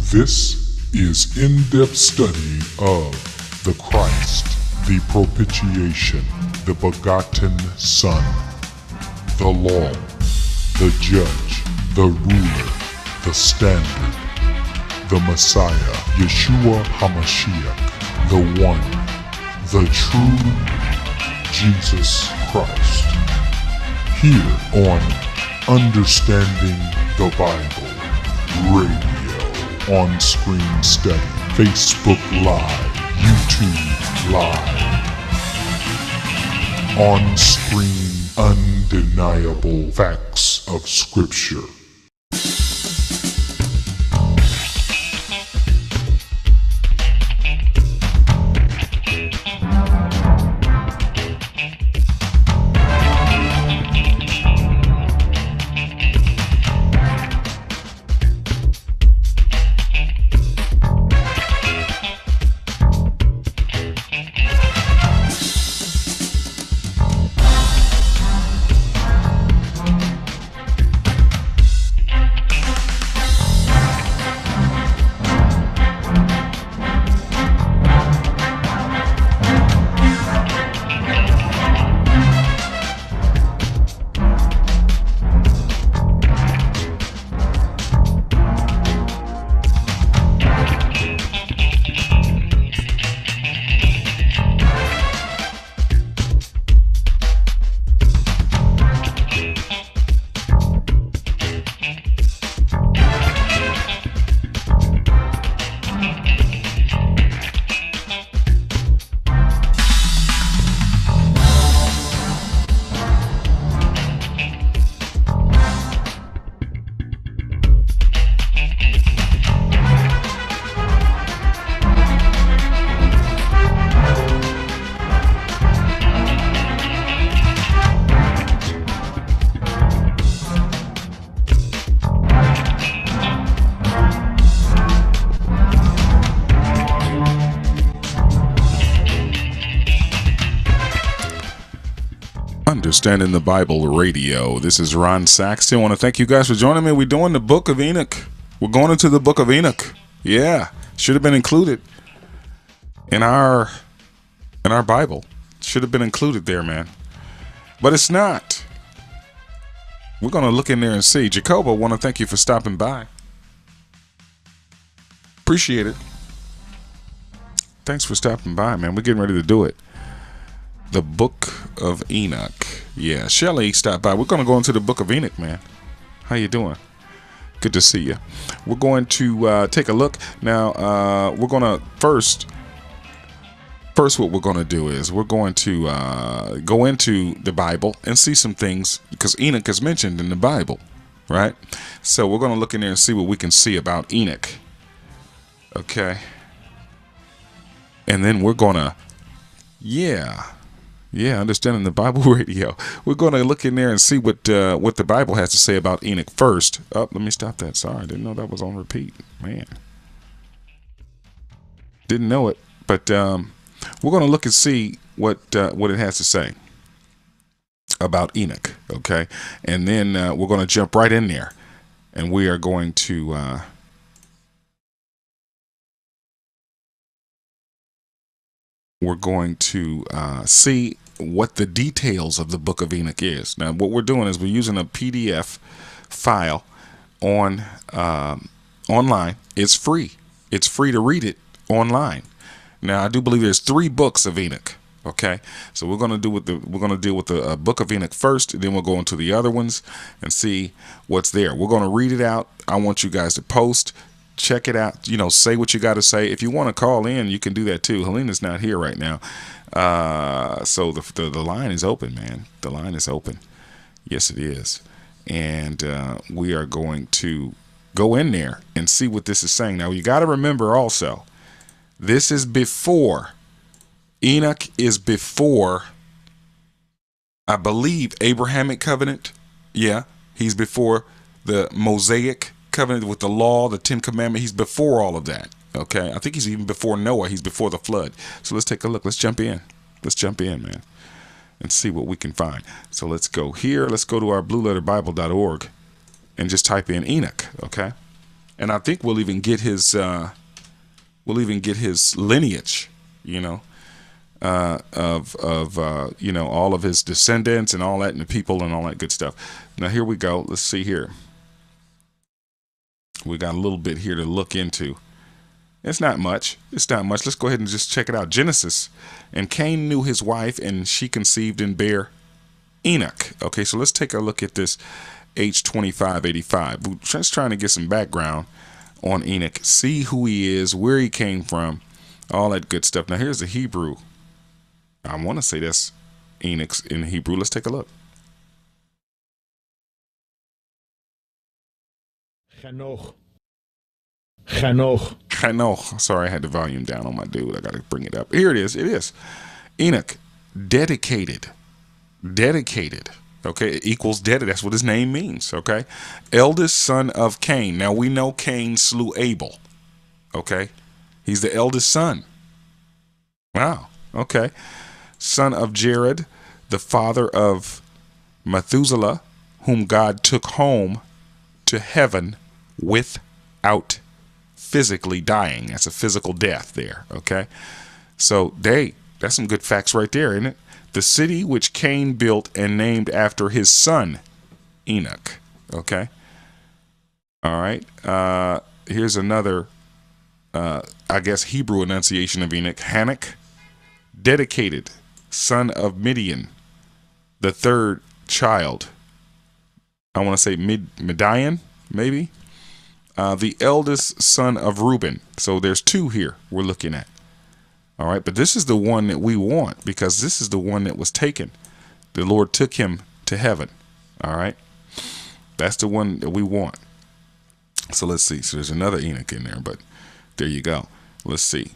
This is in-depth study of the Christ, the propitiation, the begotten Son, the law, the judge, the ruler, the standard, the Messiah, Yeshua HaMashiach, the one, the true Jesus Christ. Here on Understanding the Bible Radio, on Screen Study, Facebook Live, YouTube Live, on screen undeniable facts of Scripture. Understanding the Bible Radio. This is Ron Saxton. I want to thank you guys for joining me. We're doing the Book of Enoch. We're going into the Book of Enoch. Yeah, should have been included in our Bible. Should have been included there, man. But it's not. We're going to look in there and see. Jacobo, I want to thank you for stopping by. Appreciate it. Thanks for stopping by, man. We're getting ready to do it. The Book of Enoch. Yeah, Shelly stopped by. We're going to go into the Book of Enoch, man. How you doing? Good to see you. We're going to take a look. Now, we're going to first what we're going to do is we're going to go into the Bible and see some things, because Enoch is mentioned in the Bible, right? So we're going to look in there and see what we can see about Enoch. Okay. And then we're going to, Understanding the Bible Radio. We're going to look in there and see what the Bible has to say about Enoch first. Oh, let me stop that. Sorry, I didn't know that was on repeat. Man. Didn't know it. But we're going to look and see what it has to say about Enoch. Okay. And then we're going to jump right in there. And we are going to... we're going to see what the details of the Book of Enoch is. Now, what we're doing is we're using a PDF file on online. It's free. It's free to read it online. Now, I do believe there's 3 books of Enoch. Okay, so we're going to deal with the Book of Enoch first. Then we'll go into the other ones and see what's there. We're going to read it out. I want you guys to post. Check it out. Say what you got to say. If you want to call in, you can do that too. Helena's not here right now. So the line is open, man. The line is open. Yes, it is. And we are going to go in there and see what this is saying. Now, you got to remember also, this is before. Enoch is before, I believe, Abrahamic covenant. Yeah, he's before the Mosaic covenant with the law, the 10 commandments. He's before all of that. Okay, I think he's even before Noah. He's before the flood. So let's take a look. Let's jump in. Let's jump in, man, and see what we can find. So let's go here. Let's go to our blueletterbible.org and just type in Enoch. Okay, And I think we'll even get his lineage, you know, of you know, all of his descendants and all that, and the people and all that good stuff. Now here we go. Let's see here. We got a little bit here to look into. It's not much. It's not much. Let's go ahead and just check it out. Genesis. And Cain knew his wife, and she conceived and bare Enoch. Okay, so let's take a look at this H2585. We're just trying to get some background on Enoch, see who he is, where he came from, all that good stuff. Now here's the Hebrew. I want to say that's Enoch in Hebrew. Let's take a look. Chanoch. Chanoch. Chanoch. Sorry, I had the volume down on my dude. I got to bring it up. Here it is. It is. Enoch, dedicated. Dedicated. Okay, it equals dedicated. That's what his name means. Okay, eldest son of Cain. Now we know Cain slew Abel. Okay, he's the eldest son. Wow. Okay, son of Jared, the father of Methuselah, whom God took home to heaven without physically dying. That's a physical death there. Okay, so that's some good facts right there, isn't it? The city which Cain built and named after his son Enoch. Okay, all right. Here's another I guess Hebrew enunciation of Enoch. Hanok, dedicated, son of Midian, the third child. I want to say Midian, maybe. The eldest son of Reuben. So there's two here we're looking at. All right, but this is the one that we want, because this is the one that was taken. The Lord took him to heaven. All right, that's the one that we want. So let's see. So there's another Enoch in there, but there you go. Let's see.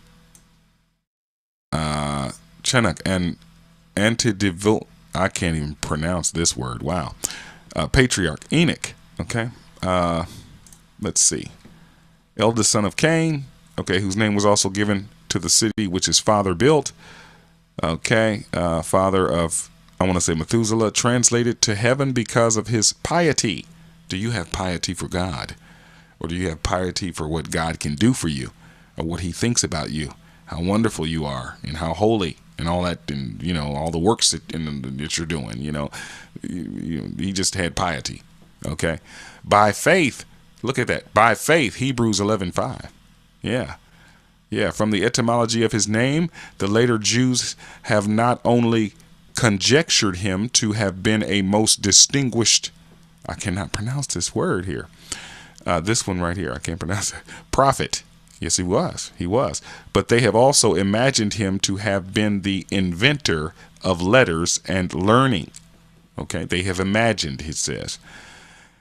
Chenoch and Antidivil. I can't even pronounce this word. Wow. Patriarch Enoch. Okay. Let's see. Eldest son of Cain. Okay, whose name was also given to the city which his father built. Okay, father of, I want to say Methuselah, translated to heaven because of his piety. Do you have piety for God? Or do you have piety for what God can do for you? Or what he thinks about you? How wonderful you are, and how holy, and all that, and you know, all the works that you're doing, you know. He just had piety. Okay, by faith. Look at that. By faith, Hebrews 11:5. Yeah. Yeah, from the etymology of his name, the later Jews have not only conjectured him to have been a most distinguished, I cannot pronounce this word here, this one right here, I can't pronounce it, prophet. Yes, he was. He was. But they have also imagined him to have been the inventor of letters and learning. Okay, they have imagined, he says.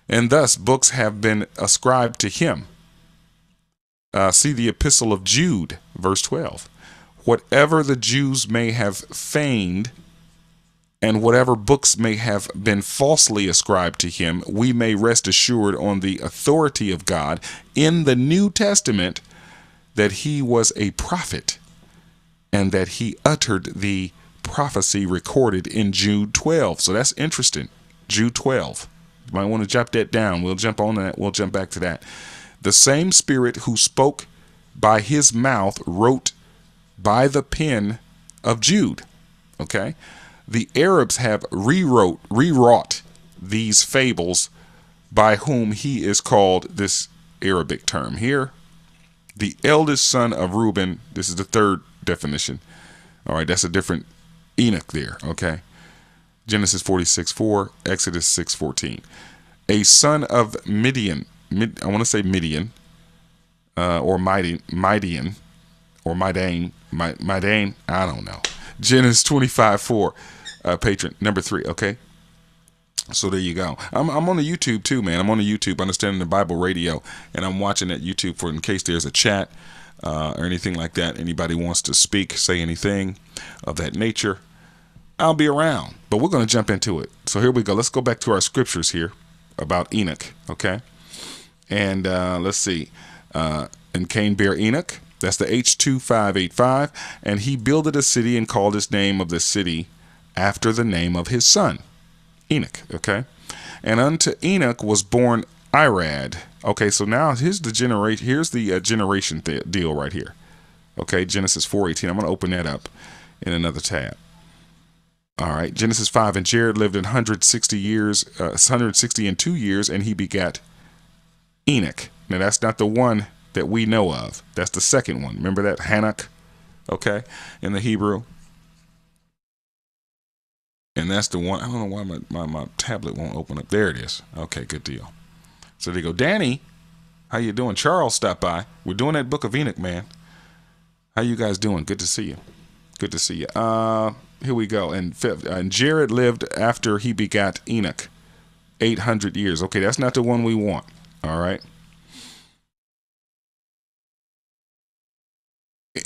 And thus books have been ascribed to him. See the Epistle of Jude, verse 12. Whatever the Jews may have feigned, and whatever books may have been falsely ascribed to him, we may rest assured on the authority of God in the New Testament that he was a prophet, and that he uttered the prophecy recorded in Jude 12. So that's interesting. Jude 12. You might want to jot that down. We'll jump on that. We'll jump back to that. The same Spirit who spoke by his mouth wrote by the pen of Jude. Okay. The Arabs have rewrought these fables, by whom he is called, this Arabic term here, the eldest son of Reuben. This is the third definition. All right. That's a different Enoch there. Okay. Genesis 46:4, Exodus 6:14. A son of Midian. I want to say Midian, or Midian, or Midian. I don't know. Genesis 25:4, patron number 3. Okay, so there you go. I'm on the YouTube too, man. I'm on the YouTube, Understanding the Bible Radio, and I'm watching that YouTube for in case there's a chat or anything like that. Anybody wants to speak, say anything of that nature, I'll be around. But we're going to jump into it. So here we go. Let's go back to our scriptures here about Enoch. Okay. And let's see. And Cain bare Enoch. That's the H2585. And he builded a city and called his name of the city after the name of his son, Enoch. Okay. And unto Enoch was born Irad. Okay, so now here's the generation. Here's the generation deal right here. Okay, Genesis 4:18. I'm going to open that up in another tab. All right, Genesis 5. And Jared lived in 160 years, 162 years, and he begat Enoch. Now that's not the one that we know of. That's the second one. Remember that Hanok? Okay, in the Hebrew. And that's the one. I don't know why my tablet won't open up. There it is. Okay, good deal. So there you go. Danny, how you doing? Charles stopped by. We're doing that Book of Enoch, man. How you guys doing? Good to see you. Good to see you. Here we go. And Jared lived after he begat Enoch 800 years. Okay, that's not the one we want. All right.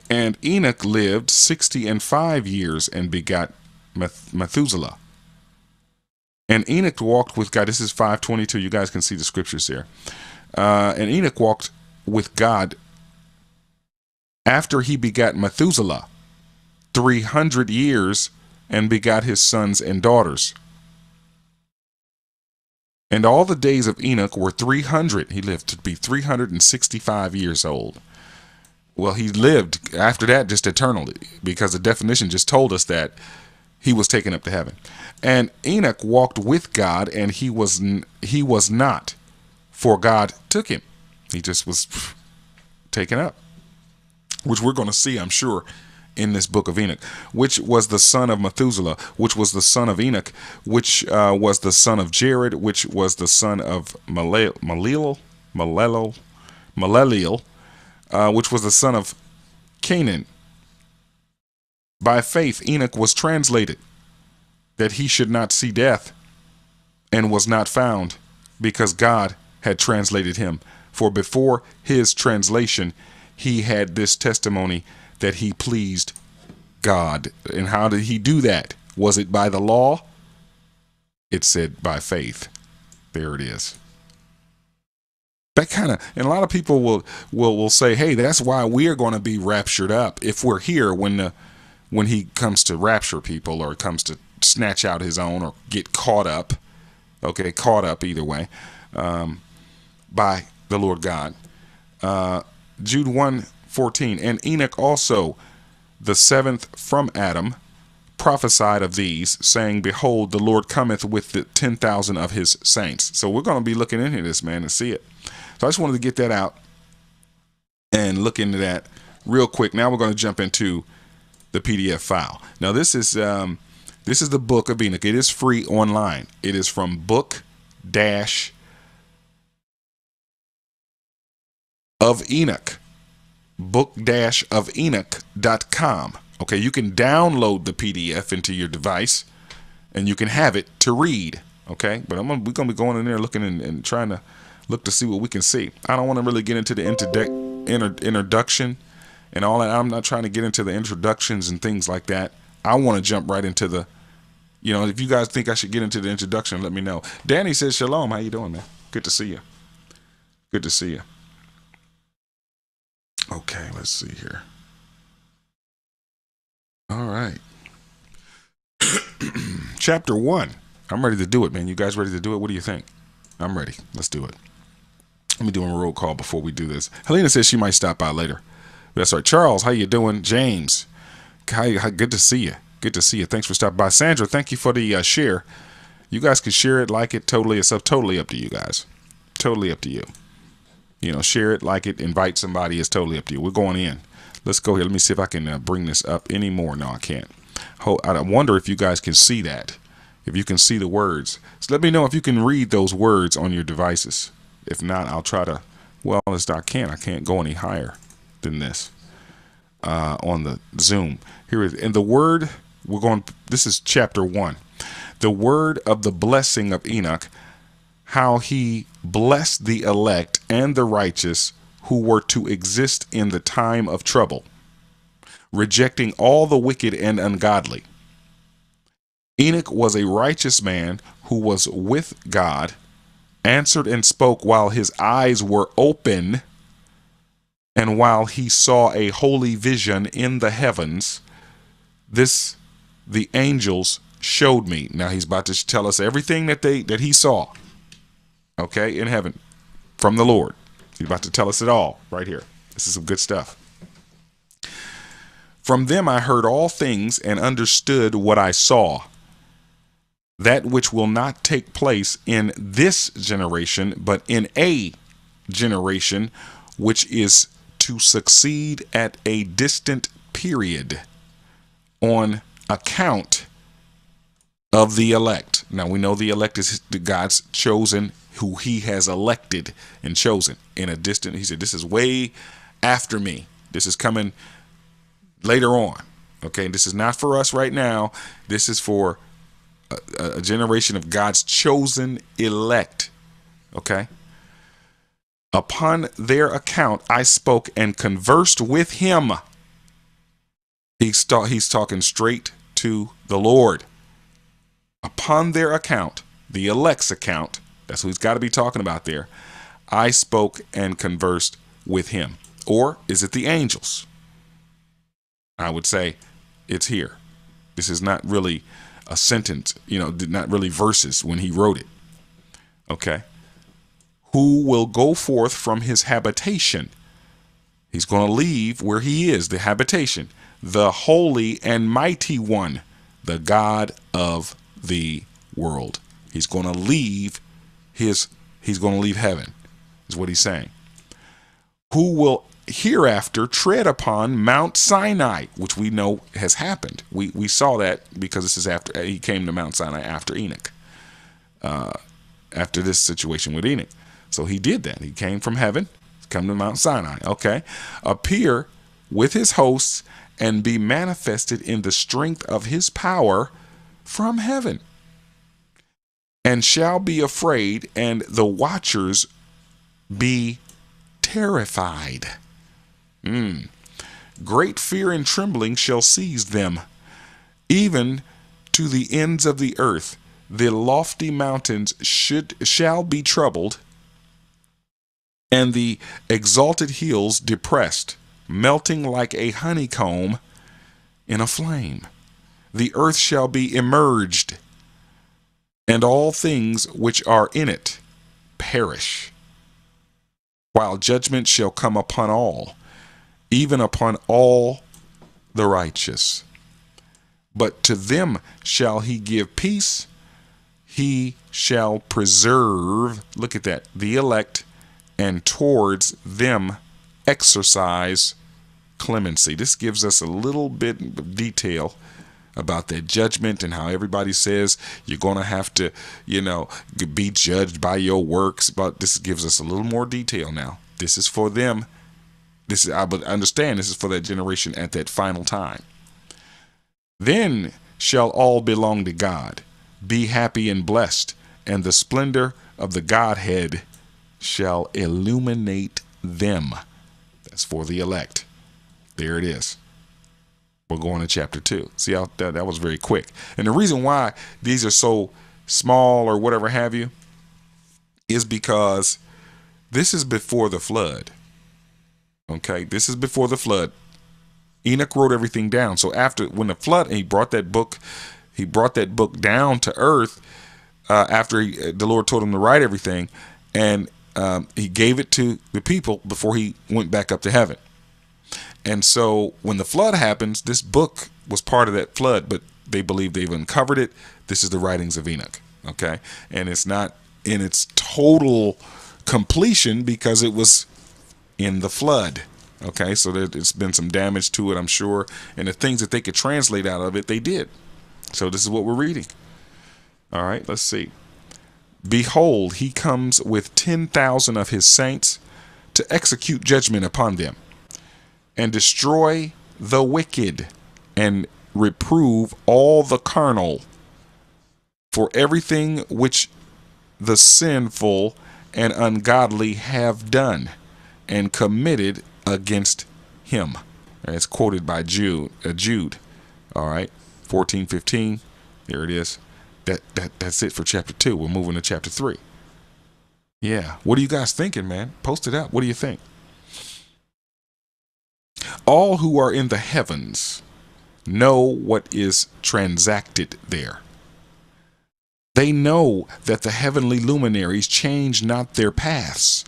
And Enoch lived 65 years and begot Methuselah. And Enoch walked with God. This is 5:22. You guys can see the scriptures there. And Enoch walked with God after he begat Methuselah 300 years and begot his sons and daughters. And all the days of Enoch were 300. He lived to be 365 years old. Well, he lived after that just eternally, because the definition just told us that he was taken up to heaven. And Enoch walked with God, and he was not, for God took him. He just was taken up, which we're going to see, I'm sure, in this Book of Enoch, which was the son of Methuselah, which was the son of Enoch, which was the son of Jared, which was the son of Maleleel, which was the son of Canaan. By faith, Enoch was translated that he should not see death, and was not found, because God had translated him. For before his translation, he had this testimony that he pleased God. And how did he do that? Was it by the law? It said by faith. There it is. That kind of, and a lot of people will say, hey, that's why we are going to be raptured up if we're here when he comes to rapture people, or comes to snatch out his own, or get caught up. Okay, caught up either way, by the Lord God. Jude 1:14. And Enoch also, the seventh from Adam, prophesied of these, saying, behold, the Lord cometh with the 10,000 of his saints. So we're going to be looking into this, man, and see it. So I just wanted to get that out and look into that real quick. Now we're going to jump into the PDF file. Now this is the Book of Enoch. It is free online. It is from Book of Enoch. Book-of Enoch.com. Okay, you can download the PDF into your device, and you can have it to read. Okay, but we're going to be going in there looking and trying to look to see what we can see. I don't want to really get into the introduction and all that. I'm not trying to get into the introductions and things like that. I want to jump right into the, if you guys think I should get into the introduction, let me know. Danny says, shalom. How you doing, man? Good to see you. Good to see you. Okay, let's see here. All right. Chapter 1. I'm ready to do it, man. You guys ready to do it? What do you think? I'm ready. Let's do it. Let me do a roll call before we do this. Helena says she might stop by later. That's right. Charles, how you doing? James, hi, good to see you. Good to see you. Thanks for stopping by. Sandra, thank you for the share. You guys can share it, like it. It's totally up to you guys. Totally up to you. Share it, like it, invite somebody. It's totally up to you. We're going in. Let's go here. Let me see if I can bring this up anymore. No, I can't. I wonder if you guys can see that. If you can see the words. So let me know if you can read those words on your devices. If not, I'll try to, I can't go any higher than this on the Zoom. Here is, and the word, this is chapter 1. The word of the blessing of Enoch, how he blessed the elect and the righteous who were to exist in the time of trouble, rejecting all the wicked and ungodly. Enoch was a righteous man who was with God, answered and spoke while his eyes were open, and while he saw a holy vision in the heavens. This the angels showed me. Now he's about to tell us everything that he saw, okay, in heaven. from the Lord. He's about to tell us it all right here. This is some good stuff. From them I heard all things and understood what I saw, that which will not take place in this generation, but in a generation which is to succeed at a distant period, on account of the elect. Now we know the elect is God's chosen, who he has elected and chosen in a distant. He said, this is way after me. This is coming later on. Okay. This is not for us right now. This is for a generation of God's chosen elect. Okay. Upon their account, I spoke and conversed with him. He's talking straight to the Lord. Upon their account, the elect's account, that's who he's got to be talking about there. I spoke and conversed with him. Or is it the angels? I would say it's here. This is not really a sentence, not really verses when he wrote it. Okay. Who will go forth from his habitation? He's going to leave where he is, the habitation, the holy and mighty one, the God of the world. He's going to leave he's going to leave heaven, is what he's saying. Who will hereafter tread upon Mount Sinai, which we know has happened. We saw that because this is after he came to Mount Sinai after Enoch, after this situation with Enoch. So he did that. He came from heaven, come to Mount Sinai. Okay. Appear with his hosts and be manifested in the strength of his power from heaven, and shall be afraid, and the watchers be terrified. Great fear and trembling shall seize them, even to the ends of the earth. The lofty mountains shall be troubled, and the exalted hills depressed, melting like a honeycomb in a flame. The earth shall be immerged, and all things which are in it perish, while judgment shall come upon all, even upon all the righteous. But to them shall he give peace. He shall preserve, look at that, the elect, and towards them exercise clemency. This gives us a little bit of detail about that judgment and how everybody says you're going to have to, be judged by your works. But this gives us a little more detail now. This is for them. I understand this is for that generation at that final time. Then shall all belong to God. Be happy and blessed, and the splendor of the Godhead shall illuminate them. That's for the elect. There it is. We're going to chapter 2. See how that was very quick. And the reason why these are so small or whatever have you is because this is before the flood. Okay, this is before the flood. Enoch wrote everything down. So when the flood, he brought that book down to earth after the Lord told him to write everything, and he gave it to the people before he went back up to heaven. And so when the flood happens, this book was part of that flood, but they believe they've uncovered it. This is the writings of Enoch. Okay. And it's not in its total completion because it was in the flood. Okay. So there's been some damage to it, I'm sure. And the things that they could translate out of it, they did. So this is what we're reading. All right. Let's see. Behold, he comes with 10,000 of his saints to execute judgment upon them, and destroy the wicked, and reprove all the carnal for everything which the sinful and ungodly have done and committed against him. And it's quoted by Jude. All right, 14:15. There it is. That's it for chapter 2. We're moving to chapter 3. Yeah. What are you guys thinking, man? Post it out. What do you think? All who are in the heavens know what is transacted there. They know that the heavenly luminaries change not their paths,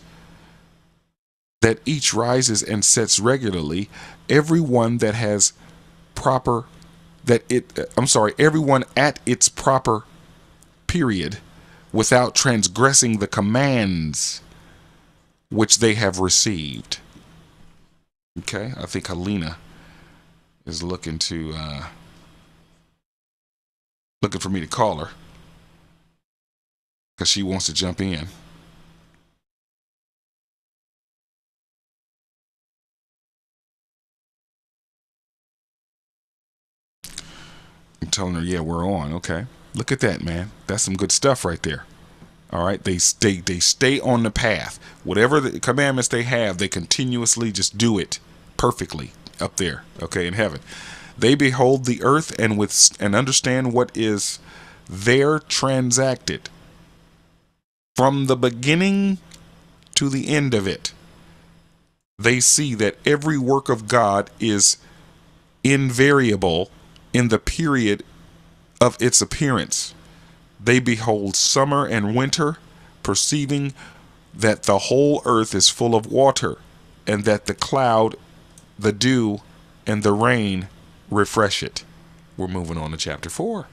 that each rises and sets regularly, everyone that has proper everyone at its proper period, without transgressing the commands which they have received. Okay, I think Helena is looking for me to call her because she wants to jump in. I'm telling her, yeah, we're on. Okay, look at that, man. That's some good stuff right there. All right, they stay on the path. Whatever the commandments they have, they continuously just do it perfectly up there. Okay, in heaven, they behold the earth and understand what is there transacted from the beginning to the end of it. They see that every work of God is invariable in the period of its appearance. They behold summer and winter, perceiving that the whole earth is full of water, and that the cloud, the dew, and the rain refresh it. We're moving on to chapter 4.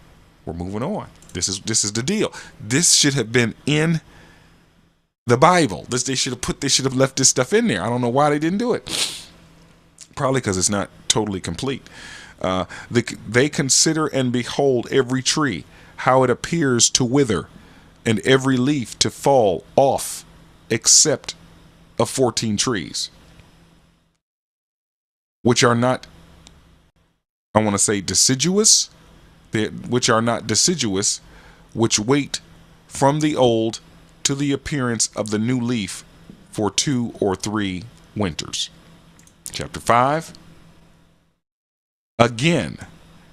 We're moving on. This is the deal. This should have been in the Bible. They should have left this stuff in there. I don't know why they didn't do it. Probably because it's not totally complete. They consider and behold every tree, how it appears to wither, and every leaf to fall off, except of 14 trees, which are not, I want to say, deciduous, which are not deciduous, which wait from the old to the appearance of the new leaf for 2 or 3 winters. Chapter 5. Again,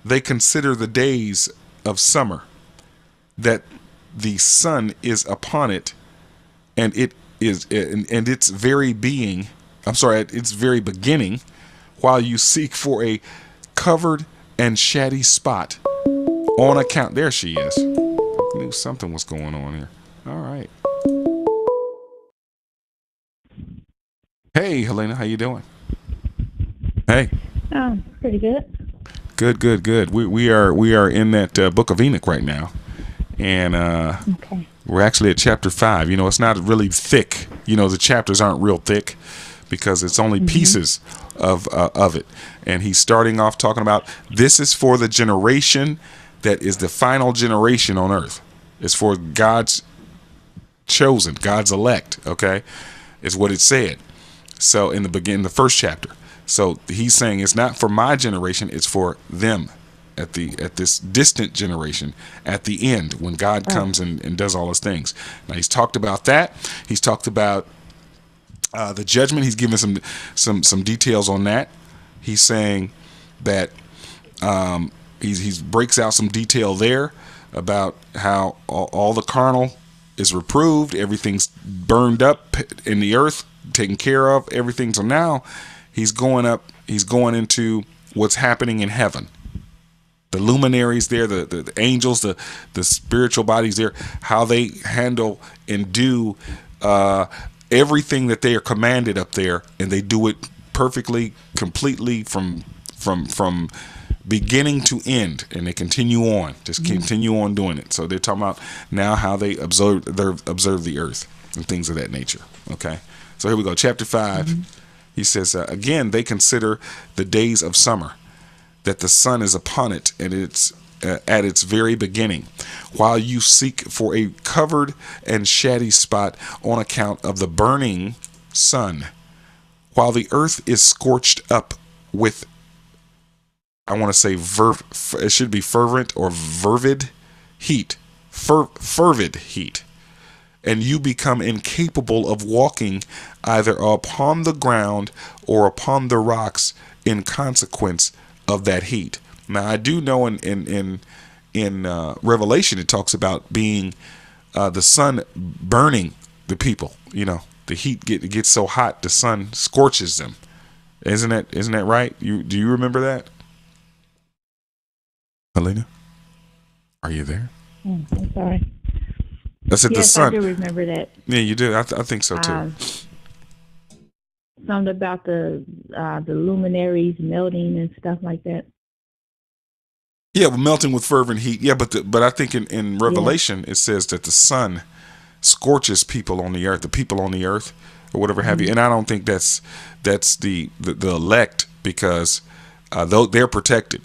they consider the days of summer, that the sun is upon it, and it is, and its very being, at its very beginning, while you seek for a covered and shady spot on account. There she is. I knew something was going on here. All right. Hey, Helena, how you doing? Hey. Oh, pretty good. Good. We are in that Book of Enoch right now, and Okay. we're actually at chapter 5. You know, it's not really thick. You know, the chapters aren't real thick because it's only pieces of it. And he's starting off talking about this is for the generation that is the final generation on earth. It's for God's chosen, God's elect. Okay, is what it said. So in the first chapter. So he's saying it's not for my generation, it's for them at this distant generation at the end when God comes and does all his things. Now he's talked about that. He's talked about the judgment. He's given some details on that. He's saying that he breaks out some detail there about how all the carnal is reproved, everything's burned up in the earth, taken care of, everything. So now he's going into what's happening in heaven. The luminaries there, the angels, the spiritual bodies there, how they handle and do everything that they are commanded up there, and they do it perfectly, completely from beginning to end, and they continue on, continue on doing it. So they're talking about now how they observe the earth and things of that nature. Okay, so here we go, chapter 5. He says, again, they consider the days of summer, that the sun is upon it, and it's at its very beginning, while you seek for a covered and shady spot on account of the burning sun, while the earth is scorched up with, I want to say, it should be fervent or fervid heat, fervid heat, and you become incapable of walking either upon the ground or upon the rocks in consequence of that heat. Now, I do know in Revelation it talks about being the sun burning the people. You know, the heat gets so hot the sun scorches them. Isn't that right? Do you remember that, Helena? Are you there? I'm sorry. I said the Yes, sun. I do remember that. Yeah, you do. I think so too. something about the luminaries melting and stuff like that. Yeah, well, melting with fervent heat. Yeah, but I think in Yeah. Revelation it says that the sun scorches people on the earth, the people on the earth, or whatever have you. Mm-hmm. And I don't think that's the elect, because though they're protected,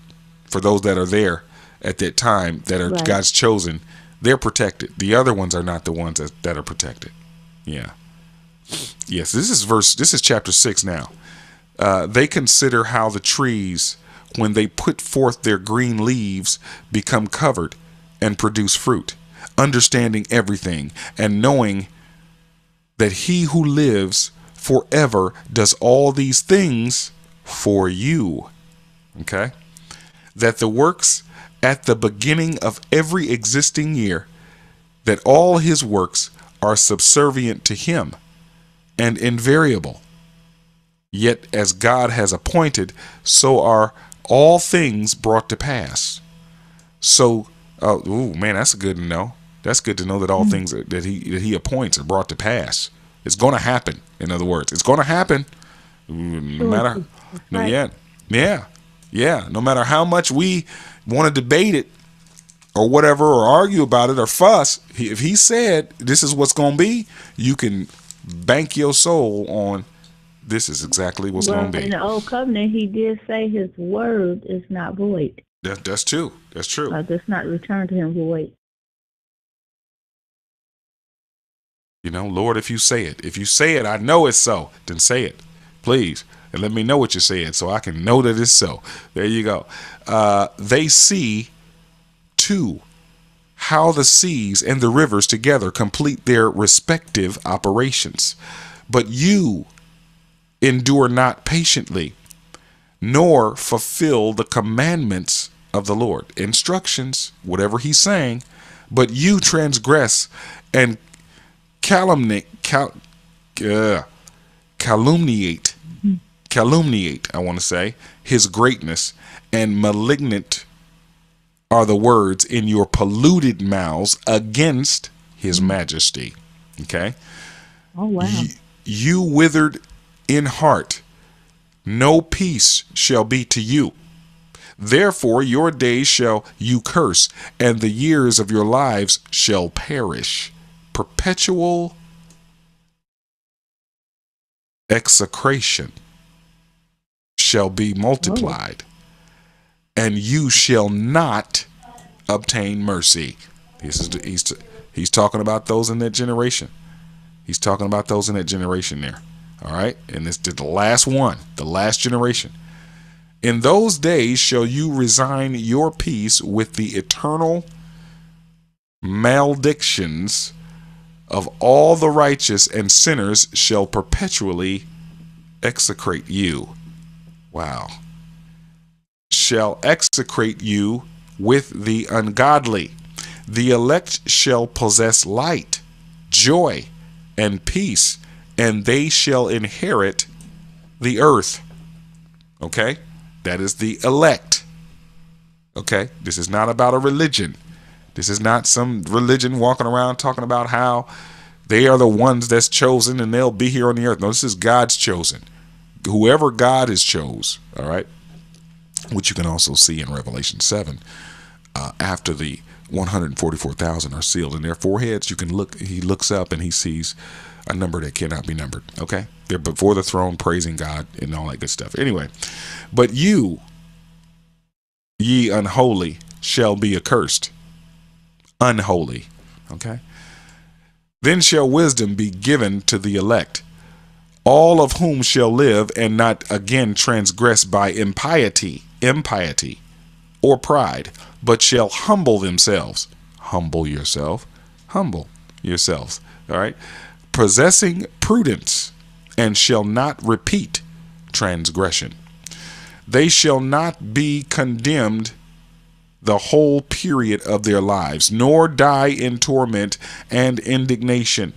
for those that are there at that time that are Right. God's chosen, they're protected. The other ones are not the ones that are protected. Yeah. Yes. This is chapter 6 now. They consider how the trees, when they put forth their green leaves, become covered and produce fruit, understanding everything and knowing that he who lives forever does all these things for you. Okay? That the works at the beginning of every existing year, that all his works are subservient to him and invariable. Yet as God has appointed, so are all things brought to pass. So, ooh, man, that's good to know. That's good to know that all things that he appoints are brought to pass. It's going to happen. In other words, it's going to happen. No Sure. matter, That's no, right. yeah. No matter how much we want to debate it or whatever, or argue about it or fuss, if he said this is what's going to be, you can bank your soul on this is exactly what's Well, going to in be. the old covenant, he did say his word is not void. That's true. That's true. Does not return to him void. You know, Lord, if you say it, I know it's so, then say it, please. And let me know what you said so I can know that it's so. There you go. They see, too, how the seas and the rivers together complete their respective operations. But you endure not patiently, nor fulfill the commandments of the Lord. Instructions, whatever he's saying, but you transgress and calumniate, I want to say, his greatness, and malignant are the words in your polluted mouths against his majesty. Okay? Oh, wow. You withered in heart, no peace shall be to you. Therefore your days shall you curse, and the years of your lives shall perish. Perpetual execration shall be multiplied, and you shall not obtain mercy. He's talking about those in that generation. He's talking about those in that generation there. All right? And this is the last one, the last generation. In those days shall you resign your peace with the eternal maledictions of all the righteous, and sinners shall perpetually execrate you. Wow. Shall execrate you with the ungodly. The elect shall possess light, joy, and peace, and they shall inherit the earth. Okay? That is the elect. Okay? This is not about a religion. This is not some religion walking around talking about how they are the ones that's chosen and they'll be here on the earth. No, this is God's chosen. Whoever God has chose, all right? Which you can also see in Revelation 7. After the 144,000 are sealed in their foreheads, you can look. He looks up and he sees a number that cannot be numbered. Okay, they're before the throne, praising God and all that good stuff. Anyway, but you, ye unholy, shall be accursed. Unholy. Okay. Then shall wisdom be given to the elect, all of whom shall live and not again transgress by impiety, or pride, but shall humble themselves. Humble yourself. Humble yourselves. All right. Possessing prudence, and shall not repeat transgression. They shall not be condemned the whole period of their lives, nor die in torment and indignation.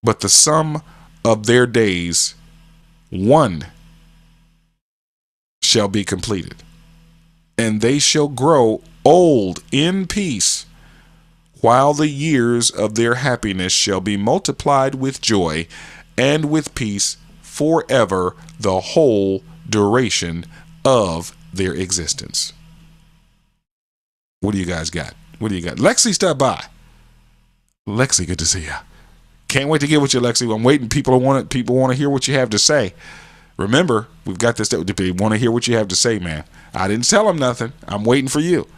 But the sum of their days, one shall be completed, and they shall grow old in peace, while the years of their happiness shall be multiplied with joy, and with peace forever the whole duration of their existence. What do you guys got? What do you got? Lexi, stop by. Lexi, good to see you. Can't wait to get with you, Lexi. I'm waiting. People want to hear what you have to say. Remember, we've got this. They want to hear what you have to say, man. I didn't tell them nothing. I'm waiting for you.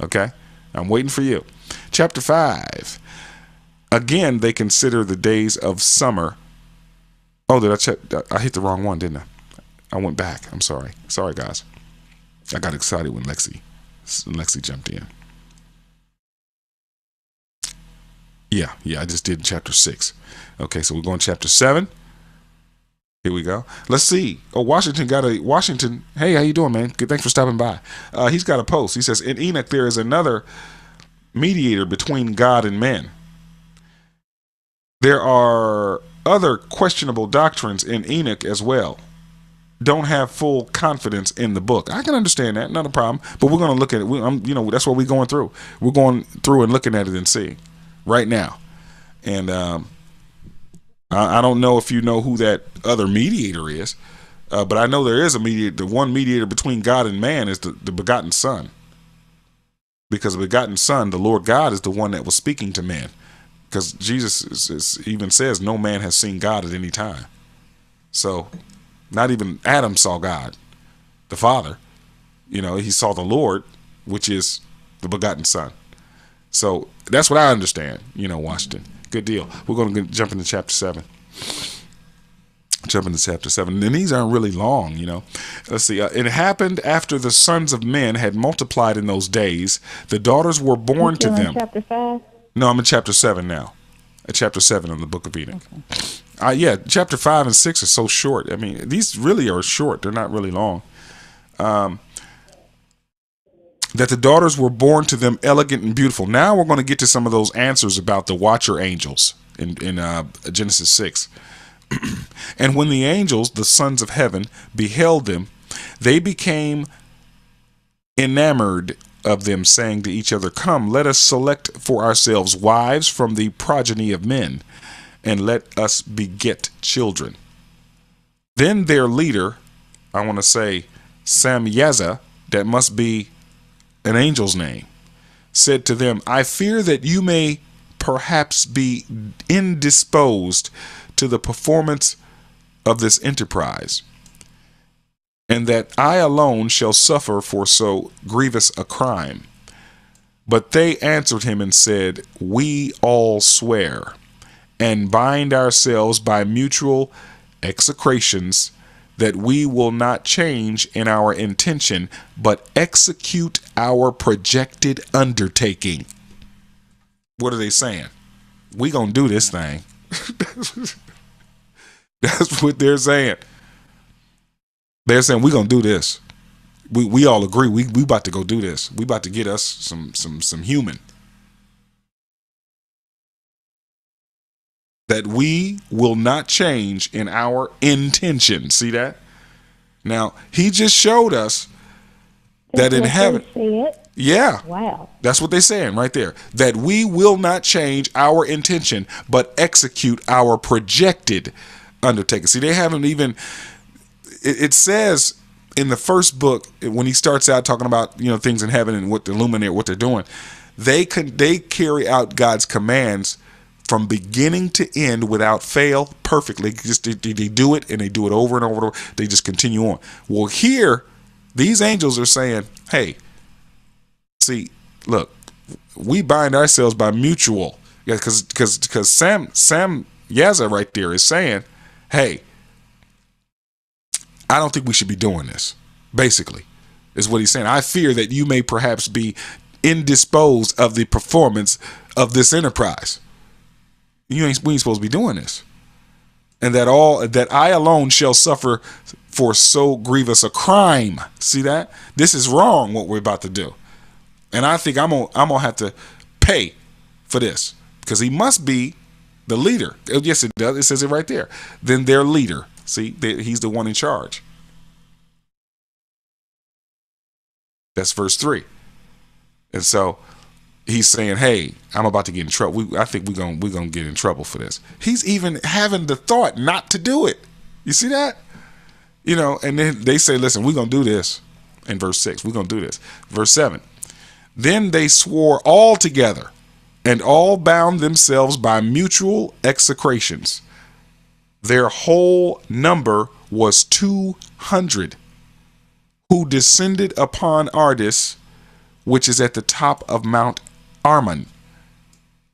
Okay? I'm waiting for you. Chapter 5. Again, they consider the days of summer. Oh, did I check? I hit the wrong one, didn't I? I went back. I'm sorry. Sorry, guys. I got excited when Lexi jumped in. Yeah, I just did chapter 6. Okay, so we're going to chapter 7. Here we go. Let's see. Oh, Washington. Hey, how you doing, man? Good. Thanks for stopping by. He's got a post. He says, in Enoch, there is another mediator between God and men. There are other questionable doctrines in Enoch as well. Don't have full confidence in the book. I can understand that. Not a problem. But we're going to look at it. That's what we're going through. We're going through and looking at it and seeing right now. And I don't know if you know who that other mediator is, but I know there is a mediator. The one mediator between God and man is the begotten Son. Because the begotten Son, the Lord God, is the one that was speaking to man. Because Jesus even says no man has seen God at any time. So not even Adam saw God, the Father. He saw the Lord, which is the begotten Son. So that's what I understand, Washington. Good deal. We're going to jump into chapter 7. And these aren't really long, Let's see. It happened after the sons of men had multiplied in those days. The daughters were born to them. Chapter 5? No, I'm in chapter 7 now. Chapter 7 of the Book of Enoch. Okay. Chapter 5 and 6 are so short. I mean, these really are short. They're not really long. That the daughters were born to them elegant and beautiful. Now we're going to get to some of those answers about the watcher angels in Genesis 6. And when the angels, the sons of heaven, beheld them, they became enamored of them, saying to each other, come, let us select for ourselves wives from the progeny of men, and let us beget children. Then their leader, I want to say Samyaza, that must be an angel's name, said to them, I fear that you may perhaps be indisposed to the performance of this enterprise, and that I alone shall suffer for so grievous a crime. But they answered him and said, we all swear and bind ourselves by mutual execrations that we will not change in our intention, but execute our projected undertaking. What are they saying? We gonna do this thing. That's what they're saying. They're saying we're gonna do this. We all agree. We about to go do this. We about to get us some human. That we will not change in our intention. See that? Now he just showed us that in heaven. Yeah. Wow. That's what they're saying right there. That we will not change our intention, but execute our projected undertaking. See, they haven't even. It says in the first book when he starts out talking about things in heaven and what the luminary, what they're doing, they carry out God's commands from beginning to end without fail perfectly. Just they do it and they do it over and over. They just continue on. Well, here these angels are saying, hey, see, look, we bind ourselves by mutual, because Sam Yaza right there is saying, hey, I don't think we should be doing this, basically, is what he's saying. I fear that you may perhaps be indisposed of the performance of this enterprise. We ain't supposed to be doing this. And that I alone shall suffer for so grievous a crime. See that? This is wrong what we're about to do. And I think I'm gonna have to pay for this, because he must be the leader. Yes, it does. It says it right there. Then their leader. See, he's the one in charge. That's verse 3. And so He's saying, "Hey, I'm about to get in trouble. I think we're gonna get in trouble for this." He's even having the thought not to do it. You see that? And then they say, "Listen, we're gonna do this." In verse 6, we're gonna do this. Verse 7. Then they swore all together, and all bound themselves by mutual execrations. Their whole number was 200, who descended upon Ardis, which is at the top of Mount Armon.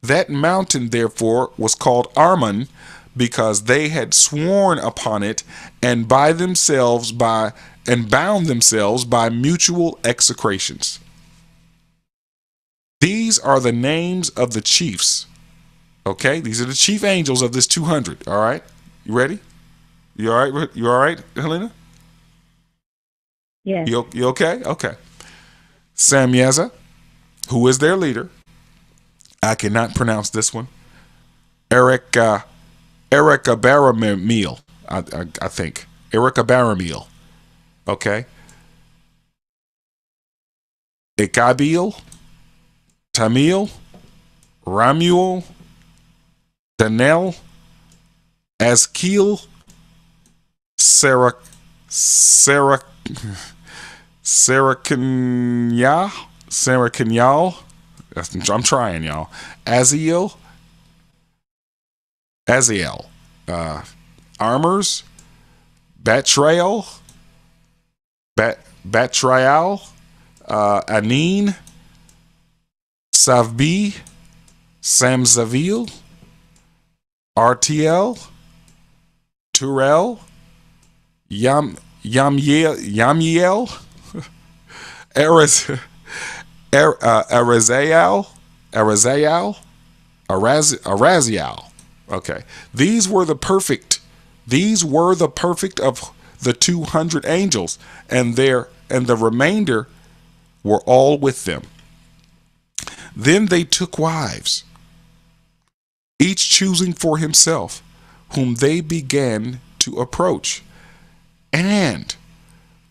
That mountain, therefore, was called Armon, because they had sworn upon it and bound themselves by mutual execrations. These are the names of the chiefs. Okay, these are the chief angels of this 200. All right, you ready? You all right? You all right, Helena? Yes. You okay? Okay. Samyaza, who is their leader. I cannot pronounce this one. Erica Baramil, I think. Erica Baramil. Okay. Ikabil, Tamil, Ramuel, Danel, Azkeel, Sarakanyal. I'm trying, y'all. Aziel, Armors, Batrail, Anine, Savbi, Samzavil, RTL, Turel, Yamiel, Arazial. Okay. These were the perfect of the 200 angels, and the remainder were all with them. Then they took wives, each choosing for himself, whom they began to approach, and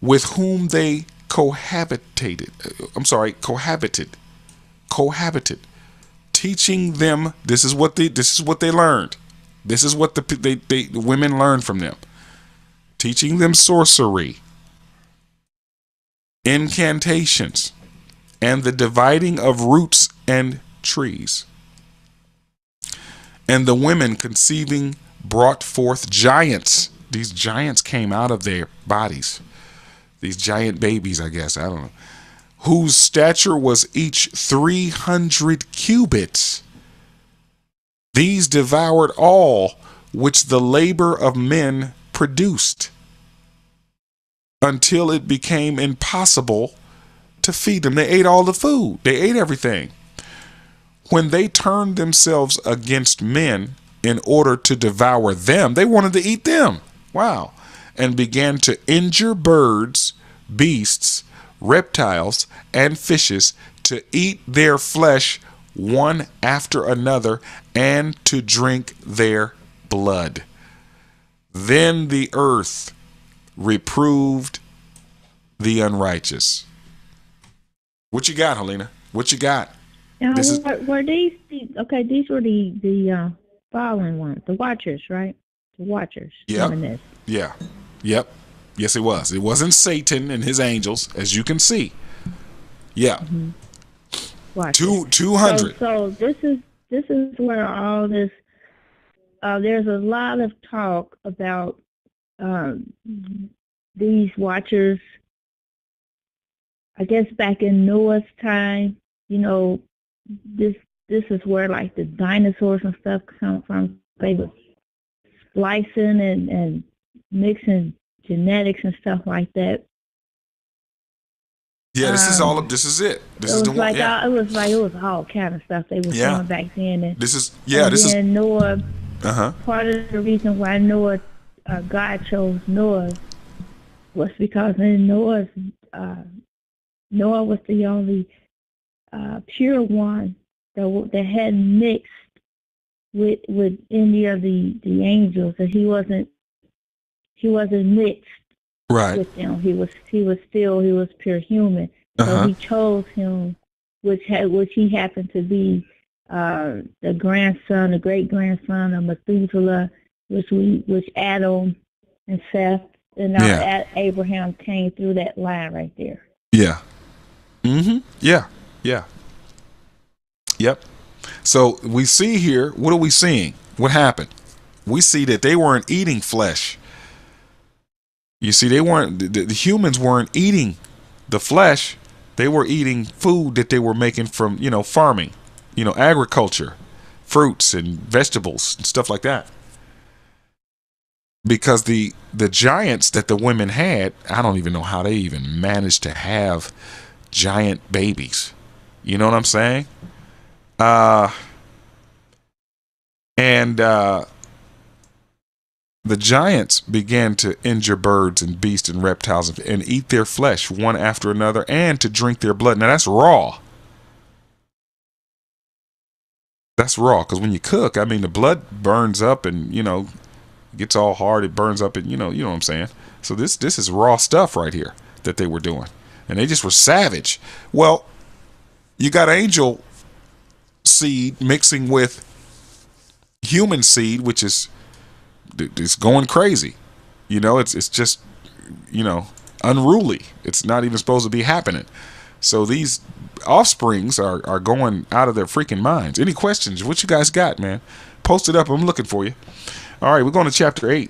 with whom they cohabited, teaching them. This is what they learned. This is what the women learned from them. Teaching them sorcery, incantations, and the dividing of roots and trees. And the women conceiving brought forth giants. These giants came out of their bodies. These giant babies, I guess. I don't know. Whose stature was each 300 cubits. These devoured all which the labor of men produced, until it became impossible to feed them. They ate all the food. They ate everything. When they turned themselves against men in order to devour them, they wanted to eat them. Wow. And began to injure birds, beasts, reptiles, and fishes, to eat their flesh one after another, and to drink their blood. Then the earth reproved the unrighteous. What you got, Helena? What you got? Now, were these okay? These were the fallen ones, the Watchers, right? The Watchers. Yep. Doing this. Yeah. Yep. Yes, it was. It wasn't Satan and his angels, as you can see. Yeah. Mm-hmm. 200. So this is where all this. There's a lot of talk about these Watchers. I guess back in Noah's time, this is where like the dinosaurs and stuff come from. They were splicing and mixing genetics and stuff like that. Yeah, this is it. This is the one. Yeah. It was all kind of stuff they were doing back then. And, this is Noah. Part of the reason why Noah, God chose Noah, was because in Noah was the only pure one that hadn't mixed with any of the angels, and he wasn't mixed right with them. He was pure human. So he chose him which he happened to be the great grandson of Methuselah, which Adam and Seth and now Yeah. Abraham came through that line right there. Yeah. Yeah. Yeah. Yep. So we see here, what are we seeing? What happened? We see that they weren't eating flesh. You see, the humans weren't eating the flesh. They were eating food that they were making from, farming, agriculture, fruits and vegetables and stuff like that. Because the giants that the women had, I don't even know how they even managed to have giant babies. You know what I'm saying? And the giants began to injure birds and beasts and reptiles and eat their flesh one after another and to drink their blood. Now that's raw. That's raw, because when you cook, the blood burns up and, gets all hard. It burns up and, you know what I'm saying? So this is raw stuff right here that they were doing. And they just were savage. Well, you got angel seed mixing with human seed, which is it's going crazy. It's just, unruly. It's not even supposed to be happening. So these offsprings are going out of their freaking minds. Any questions? What you guys got, man? Post it up. I'm looking for you. All right, we're going to chapter 8.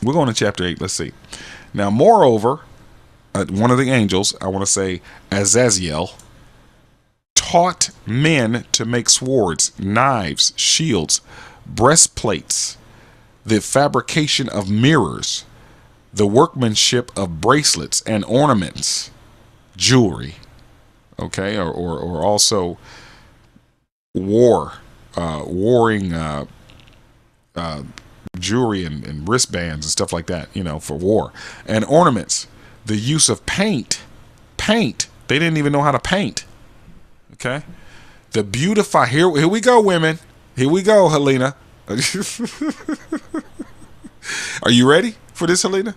Let's see. Now, moreover, one of the angels, I want to say Azazel, taught men to make swords, knives, shields, breastplates, the fabrication of mirrors, the workmanship of bracelets and ornaments, jewelry, okay, or also warring jewelry and wristbands and stuff like that, for war, and ornaments, the use of paint. They didn't even know how to paint. Okay, the beautify. Here we go, women. Here we go, Helena. Are you ready for this, Helena?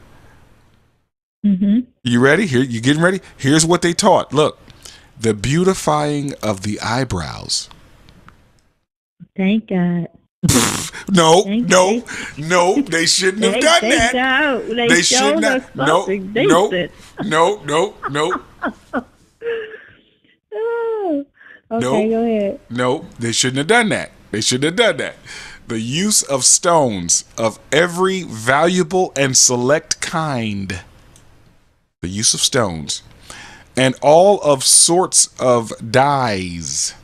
You ready? Here, you getting ready? Here's what they taught. Look, the beautifying of the eyebrows. Thank God. No, they shouldn't have done that. They shouldn't have. No. Oh, okay, go ahead. No, they shouldn't have done that. The use of stones of every valuable and select kind. The use of stones. And all of sorts of dyes.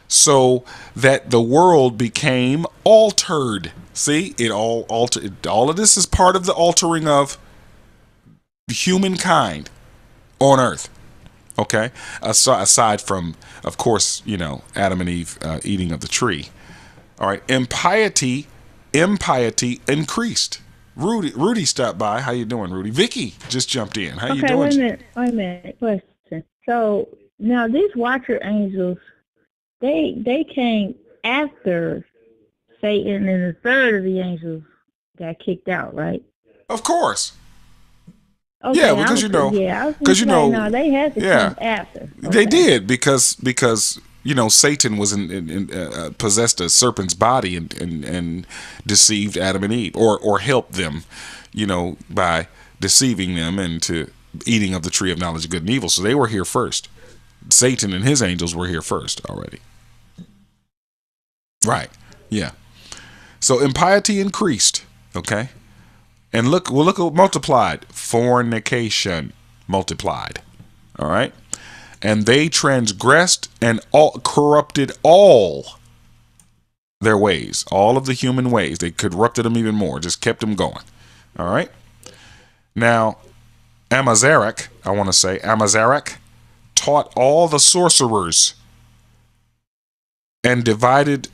So that the world became altered. See, it all altered. All of this is part of the altering of humankind on Earth. Okay, aside from, of course, Adam and Eve eating of the tree. All right, impiety increased. Rudy stopped by. How you doing, Rudy? Vicky just jumped in. How you doing? Wait a minute. Question. So now these watcher angels, they came after Satan and a third of the angels got kicked out, right? Of course. Okay, yeah, because no, they had to come after. Okay. They did because Satan was possessed a serpent's body and deceived Adam and Eve, or helped them, by deceiving them into eating of the tree of knowledge of good and evil. So they were here first. Satan and his angels were here first already. Right. Yeah. So impiety increased. Okay. And look what multiplied. Fornication multiplied. All right. And they transgressed and corrupted all their ways. All of the human ways. They corrupted them even more. Just kept them going. All right. Now, Amazarek taught all the sorcerers and dividers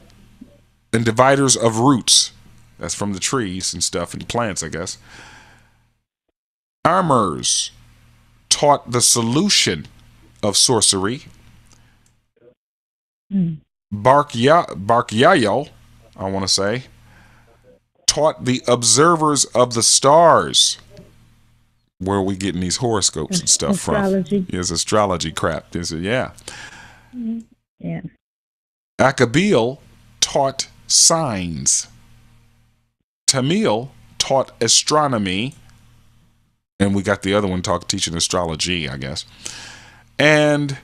of roots. That's from the trees and stuff and plants, I guess. Armors taught the solution of sorcery. Barkyayo, I want to say, taught the observers of the stars. Where are we getting these horoscopes and stuff astrology. from? Yes, astrology crap. Yeah. Yeah. Akabiel taught signs. Tamil taught astronomy. And we got the other one teaching astrology, I guess. And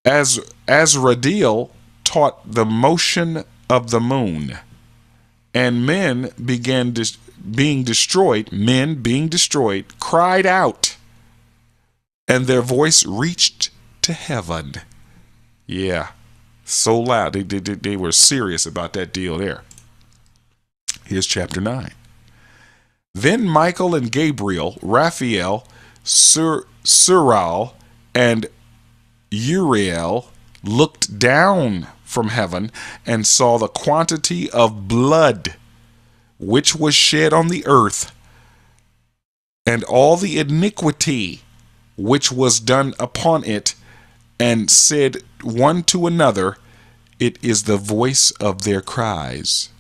Azradil taught the motion of the moon. And men being destroyed, cried out, and their voice reached to heaven. Yeah, so loud. They were serious about that deal there. Here's chapter 9. Then Michael and Gabriel, Raphael, Sural, and Uriel looked down from heaven and saw the quantity of blood which was shed on the earth, and all the iniquity which was done upon it, and said one to another, it is the voice of their cries.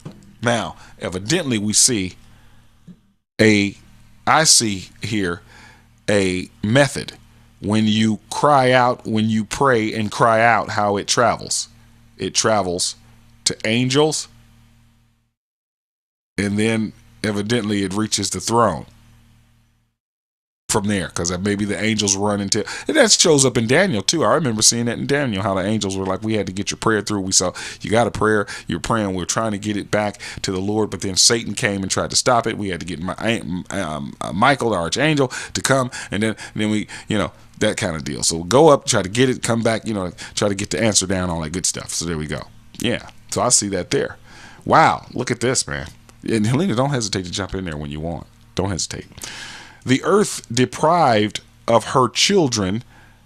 Now, evidently I see here a method. When you cry out, when you pray and cry out, how it travels. It travels to angels, and then evidently it reaches the throne from there, because maybe the angels run into, and that shows up in Daniel too. I remember seeing that in Daniel, how the angels were like, we had to get your prayer through. We saw you got a prayer, you're praying, we're trying to get it back to the Lord, but then Satan came and tried to stop it. We had to get Michael, the archangel, to come, and then we, that kind of deal. So go up, try to get it, come back, try to get the answer down, all that good stuff. So there we go. Yeah, so I see that there. Wow, look at this, man. And Helena, don't hesitate to jump in there when you want. Don't hesitate. The earth, deprived of her children,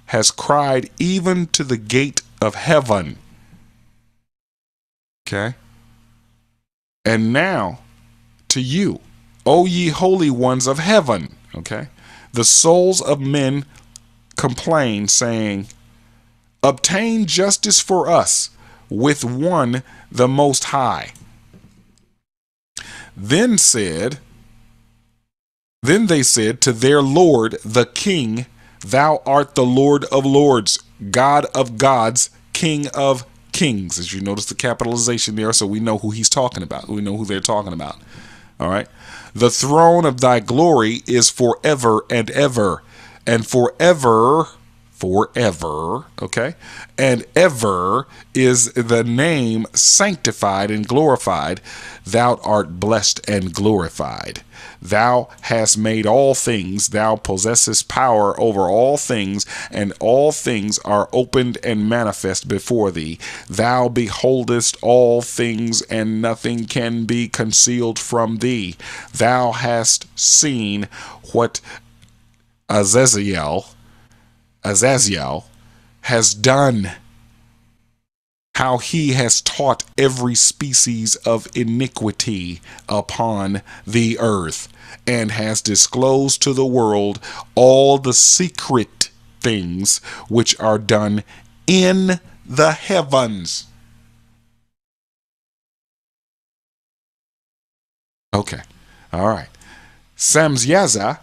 has cried even to the gate of heaven. Okay? And now, to you, O ye holy ones of heaven, okay? The souls of men complain, saying, obtain justice for us with one the Most High. Then they said to their Lord, the King, thou art the Lord of lords, God of gods, King of kings. As you notice the capitalization there, so we know who he's talking about. We know who they're talking about. All right. The throne of thy glory is forever and ever, and forever, okay? And ever is the name sanctified and glorified. Thou art blessed and glorified. Thou hast made all things. Thou possessest power over all things, and all things are opened and manifest before thee. Thou beholdest all things, and nothing can be concealed from thee. Thou hast seen what Azazel has done, how he has taught every species of iniquity upon the earth, and has disclosed to the world all the secret things which are done in the heavens. Okay, all right. Samyaza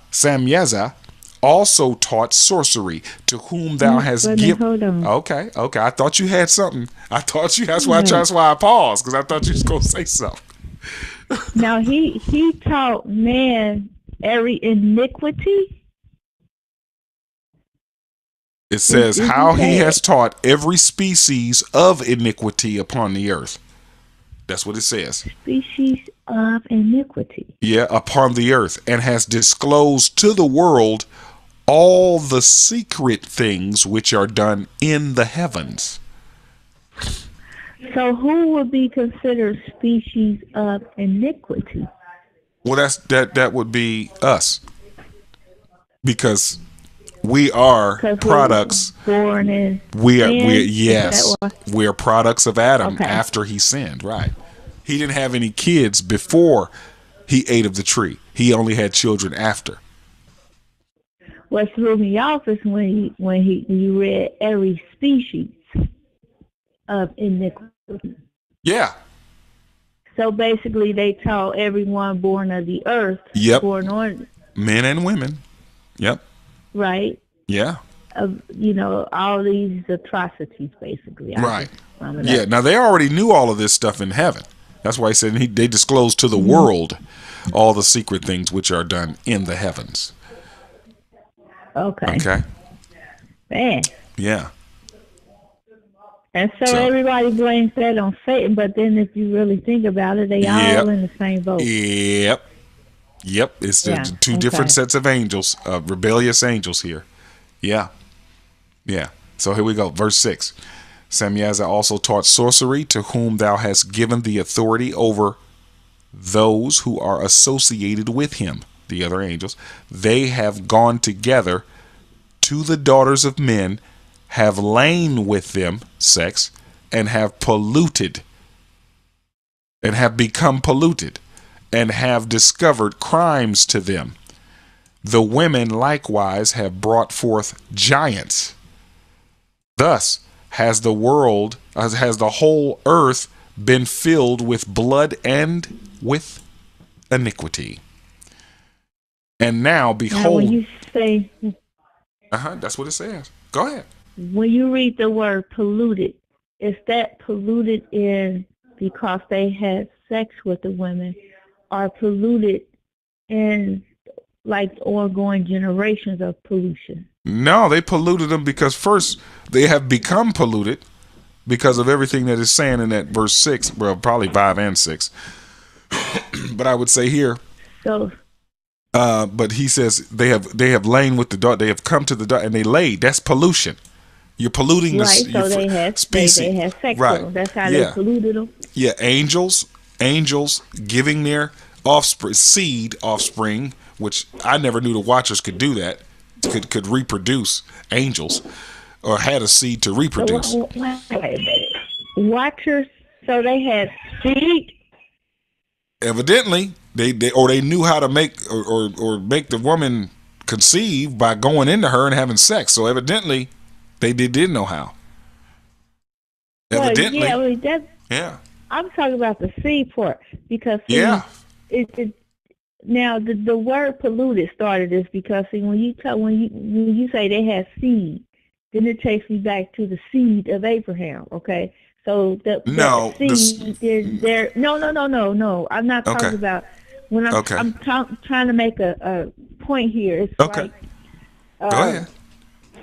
also taught sorcery, to whom thou hast given. Hold on. Okay. I thought you had something. That's why I paused, because I thought you was gonna say something. Now he taught man every iniquity. It says how he has taught every species of iniquity upon the earth. That's what it says. Species of iniquity. Yeah, upon the earth, and has disclosed to the world all the secret things which are done in the heavens. So who would be considered species of iniquity? Well, that would be us, because we are products. We're products of Adam after he sinned. Right? He didn't have any kids before he ate of the tree. He only had children after. What threw me off is when you read every species of iniquity. Yeah. So basically, they taught everyone born of the earth. Yep. Born on. Men and women. Yep. Right. Yeah. of all these atrocities. Basically, I Right. just sum it Yeah. up. Now they already knew all of this stuff in heaven. That's why he said they disclosed to the world all the secret things which are done in the heavens. Okay, Okay. man. Yeah. And so So. everybody blames that on Satan, but then if you really think about it, they all Yep. in the same boat. Yep. Yep. It's the Yeah. two different Okay. sets of angels, rebellious angels here. Yeah. Yeah. So here we go. Verse 6. Samyaza also taught sorcery, to whom thou hast given the authority over those who are associated with him, the other angels. They have gone together to the daughters of men, have lain with them, sex, and have polluted, and have become polluted, and have discovered crimes to them. The women likewise have brought forth giants. Thus has the world, has the whole earth been filled with blood and with iniquity. And now Now, when behold, you say, that's what it says. Go ahead. when you read the word polluted, is that polluted in because they had sex with the women, or polluted in like ongoing generations of pollution? No, they polluted them because first they have become polluted because of everything that is saying in that verse 6, well, probably 5 and 6. But I would say here, So, but he says they have lain with the daughter, they have come to the daughter and they laid. That's pollution. You're polluting right, the so they species. they had sex with Right. them. That's how they Yeah. polluted them. Yeah. Angels giving their offspring, which I never knew the Watchers could do that, could reproduce, angels, or had a seed to So, reproduce. wait a minute. Watchers, so they had seed? Evidently, they knew how to make or make the woman conceive by going into her and having sex. So evidently, they did know how. Well, yeah, Evidently, I mean, that, yeah, I'm talking about the seed part because, yeah. see, now the word polluted started this because, see, when you say they had seed, then it takes me back to the seed of Abraham, okay? So that No, seed, there. No. I'm not okay, talking about when okay, I'm trying to make a point here. It's okay. like Go ahead.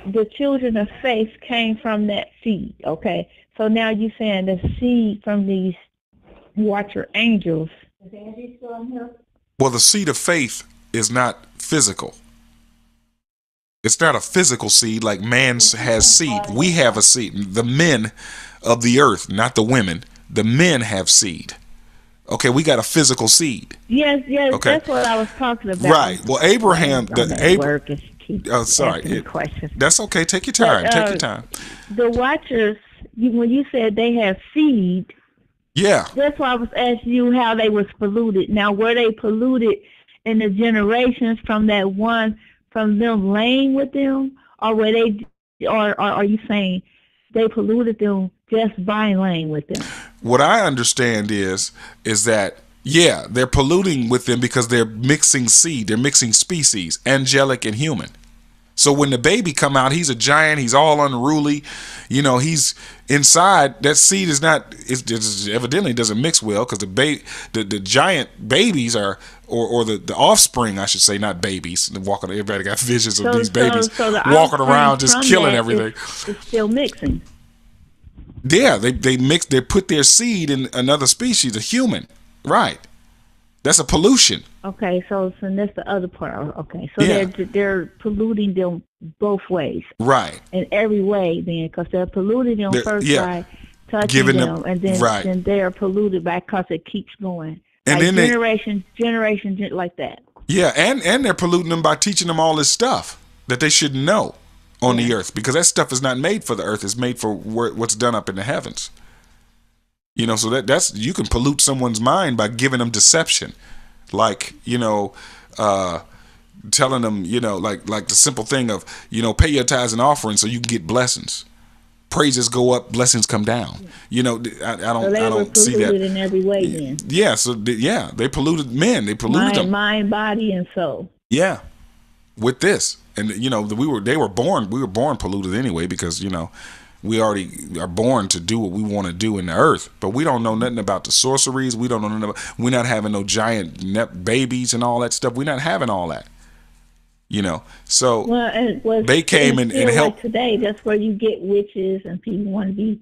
the children of faith came from that seed, okay? So now you're saying the seed from these watcher angels. Is Angie still on here? Well, the seed of faith is not physical. It's not a physical seed like man has seed. We have a seed. The men of the earth, not the women. The men have seed. Okay, we got a physical seed. Yes, Okay, that's what I was talking about. right. Well, Abraham, Work is keep sorry, asking me questions. that's okay. Take your time. But, Take your time. The watchers, when you said they have seed, Yeah. that's why I was asking you how they was polluted. Now, were they polluted in the generations from that one, from them laying with them, or were they, or are you saying they polluted them just by laying with them? What I understand is that yeah, they're polluting with them because they're mixing seed, they're mixing species, angelic and human. So when the baby come out, he's a giant, he's all unruly, he's inside. That seed is not, it evidently doesn't mix well because the giant babies are, or the offspring, I should say, not babies. Everybody got visions of these babies so the walking around offspring just from killing that everything. is still mixing. Yeah, they mix, they put their seed in another species, a human, right? That's a pollution. Okay, so that's the other part. Okay, so Yeah. they're polluting them both ways, Right. in every way, then, because they're polluting them first by touching Giving them, and then right. then they're polluted by because it keeps going, And like then generation like that. Yeah, and they're polluting them by teaching them all this stuff that they shouldn't know on the earth, because that stuff is not made for the earth. It's made for what's done up in the heavens. So that's you can pollute someone's mind by giving them deception, like telling them like the simple thing of pay your tithes and offerings so you can get blessings. Praises go up, blessings come down. I don't So they I were don't see that. polluted in every way, then. Yeah, so they polluted men. They polluted them. Mind, body, and soul. Yeah, with this. And they were born polluted anyway, because we already are born to do what we want to do in the earth. But we don't know nothing about the sorceries. We don't know nothing about, we're not having no giant babies and all that stuff. We're not having all that. So they came and helped. Like today, that's where you get witches and people want to be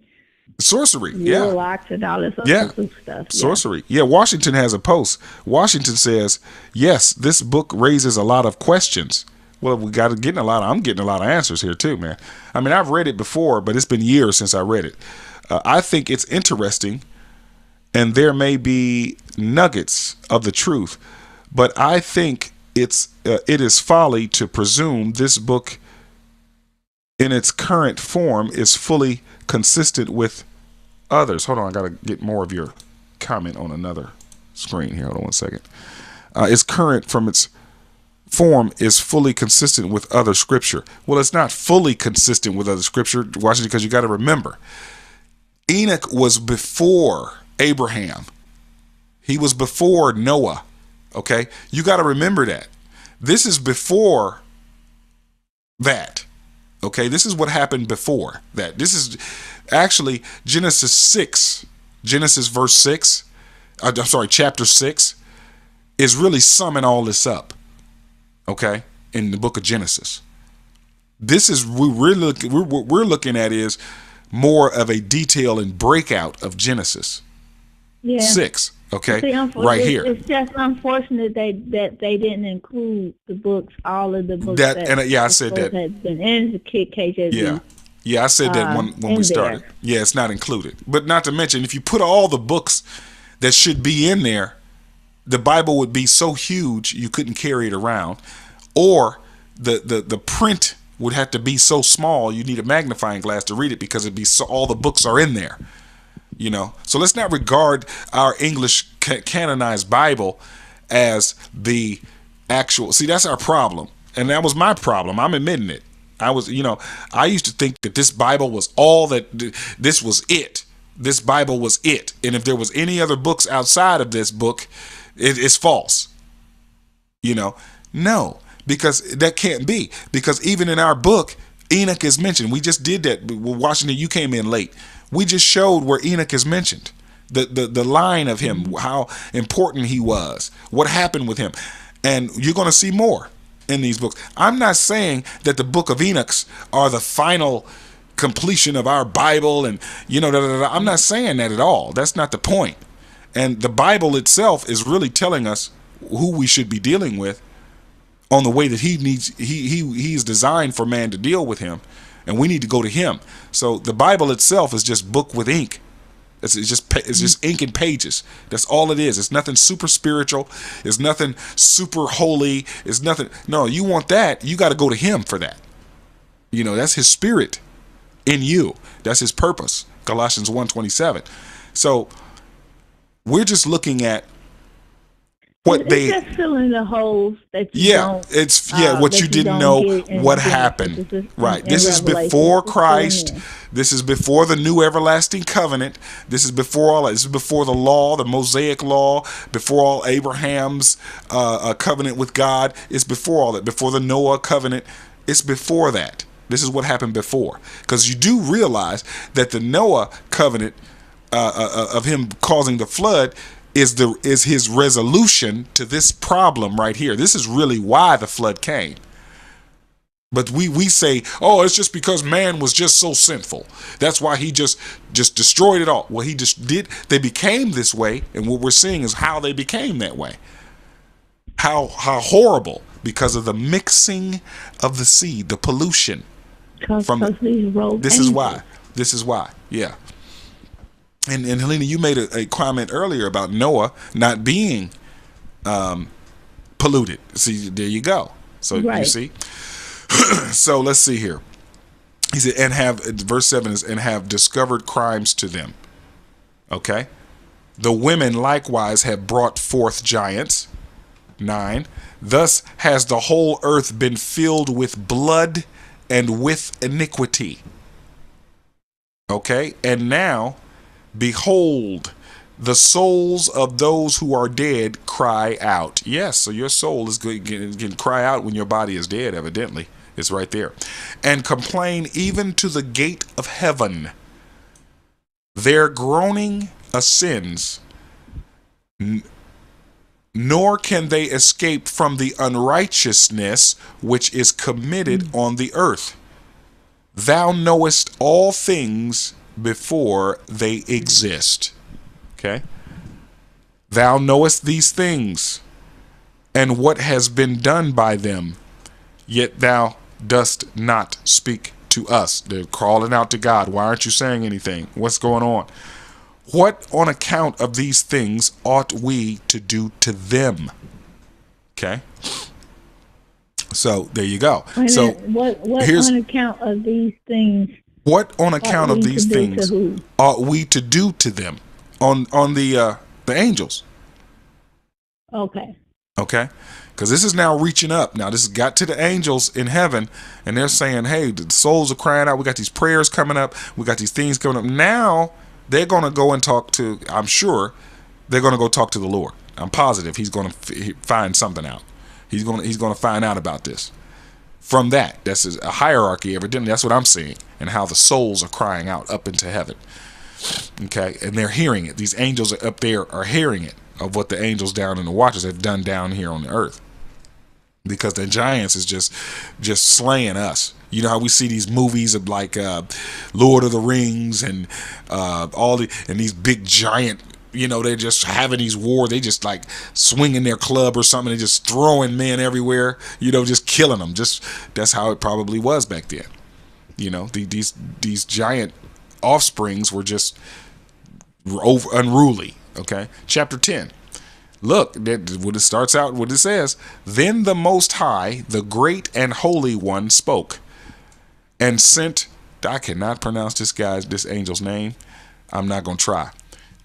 sorcery, warlocks and all this other stuff. Sorcery. Yeah, Washington has a post. Washington says, yes, this book raises a lot of questions. Well, I'm getting a lot of answers here too, man. I mean, I've read it before, but it's been years since I read it. I think it's interesting, and there may be nuggets of the truth, but I think it is folly to presume this book in its current form is fully consistent with others. Hold on, I gotta get more of your comment on another screen here. Hold on one second. Its current from its form is fully consistent with other scripture. Well, it's not fully consistent with other scripture, Washington, because you got to remember, Enoch was before Abraham. He was before Noah. Okay, you got to remember that. This is before that. Okay, this is what happened before that. This is actually Genesis verse 6. Chapter 6 is really summing all this up. Okay, in the book of Genesis. This is what we're looking at is more of a detail and breakout of Genesis 6. Okay, right here. It's just unfortunate that they didn't include the books, all of the books. I said that. Has been in the KJV. Yeah, I said that when we started. There. Yeah, it's not included. But not to mention, if you put all the books that should be in there, the Bible would be so huge you couldn't carry it around, or the print would have to be so small you need a magnifying glass to read it, because it'd be all the books are in there. So let's not regard our English canonized Bible as the actual. See, that's our problem, and that was my problem. I'm admitting it. I used to think that this Bible was all that. This was it. This Bible was it, and if there was any other books outside of this book, it's false. No, because that can't be. Because even in our book, Enoch is mentioned. We just did that. Washington, you came in late. We just showed where Enoch is mentioned. The line of him, how important he was, what happened with him. And you're going to see more in these books. I'm not saying that the Book of Enoch are the final completion of our Bible and, I'm not saying that at all. That's not the point. And the Bible itself is really telling us who we should be dealing with on the way that he is designed for man to deal with him, and we need to go to him. So the Bible itself is just book with ink. It's just ink and pages. That's all it is. It's nothing super spiritual. It's nothing super holy. It's nothing. No, you want that, you got to go to him for that. That's his spirit in you. That's his purpose. Colossians 1:27. So we're just looking at what it's just filling the holes that you don't. What you didn't know what happened. Right. This is before Christ. This is before the new everlasting covenant. This is before all that. This is before the law, the Mosaic law, before all Abraham's covenant with God. It's before all that. Before the Noah covenant. It's before that. This is what happened before. Because you do realize that the Noah covenant of him causing the flood is his resolution to this problem right here. This is really why the flood came. But we say, oh, it's just because man was just so sinful. That's why he just destroyed it all. Well, he just did. They became this way, and what we're seeing is how they became that way. How horrible, because of the mixing of the seed, the pollution. This is why. Yeah. And Helena, you made a comment earlier about Noah not being polluted. See, there you go. So right. You see. So let's see here. He said, verse 7 is, and have discovered crimes to them. Okay. The women likewise have brought forth giants. 9. Thus has the whole earth been filled with blood and with iniquity. Okay. And now, behold, the souls of those who are dead cry out. Yes, so your soul is going to cry out when your body is dead, evidently. It's right there. And complain even to the gate of heaven. Their groaning ascends, nor can they escape from the unrighteousness which is committed on the earth. Thou knowest all things before they exist. Okay? Thou knowest these things, and what has been done by them, yet thou dost not speak to us. They're calling out to God. Why aren't you saying anything? What's going on? What on account of these things ought we to do to them? Okay? So there you go. So what here's on account of these things? What on account of these things ought we to do to them? On the angels. Okay. Okay? Because this is now reaching up. Now this has got to the angels in heaven, and they're saying, hey, the souls are crying out. We got these prayers coming up. We got these things coming up. Now they're going to go and talk to, I'm sure, they're going to go talk to the Lord. I'm positive he's going to find something out. He's going to find out about this. From that, that's a hierarchy, evidently. That's what I'm seeing, and how the souls are crying out up into heaven. Okay, and they're hearing it. These angels up there are hearing it, of what the angels down in the waters have done down here on the earth. Because the giants is just slaying us. You know how we see these movies of like Lord of the Rings and and these big giant, you know, they're just having these war. They just like swinging their club or something. They just throwing men everywhere, you know, just killing them. Just that's how it probably was back then. You know, these giant offsprings were just unruly. Okay, chapter 10. Look, when it starts out, what it says, then the Most High, the great and holy one, spoke and sent, I cannot pronounce this angel's name. I'm not going to try.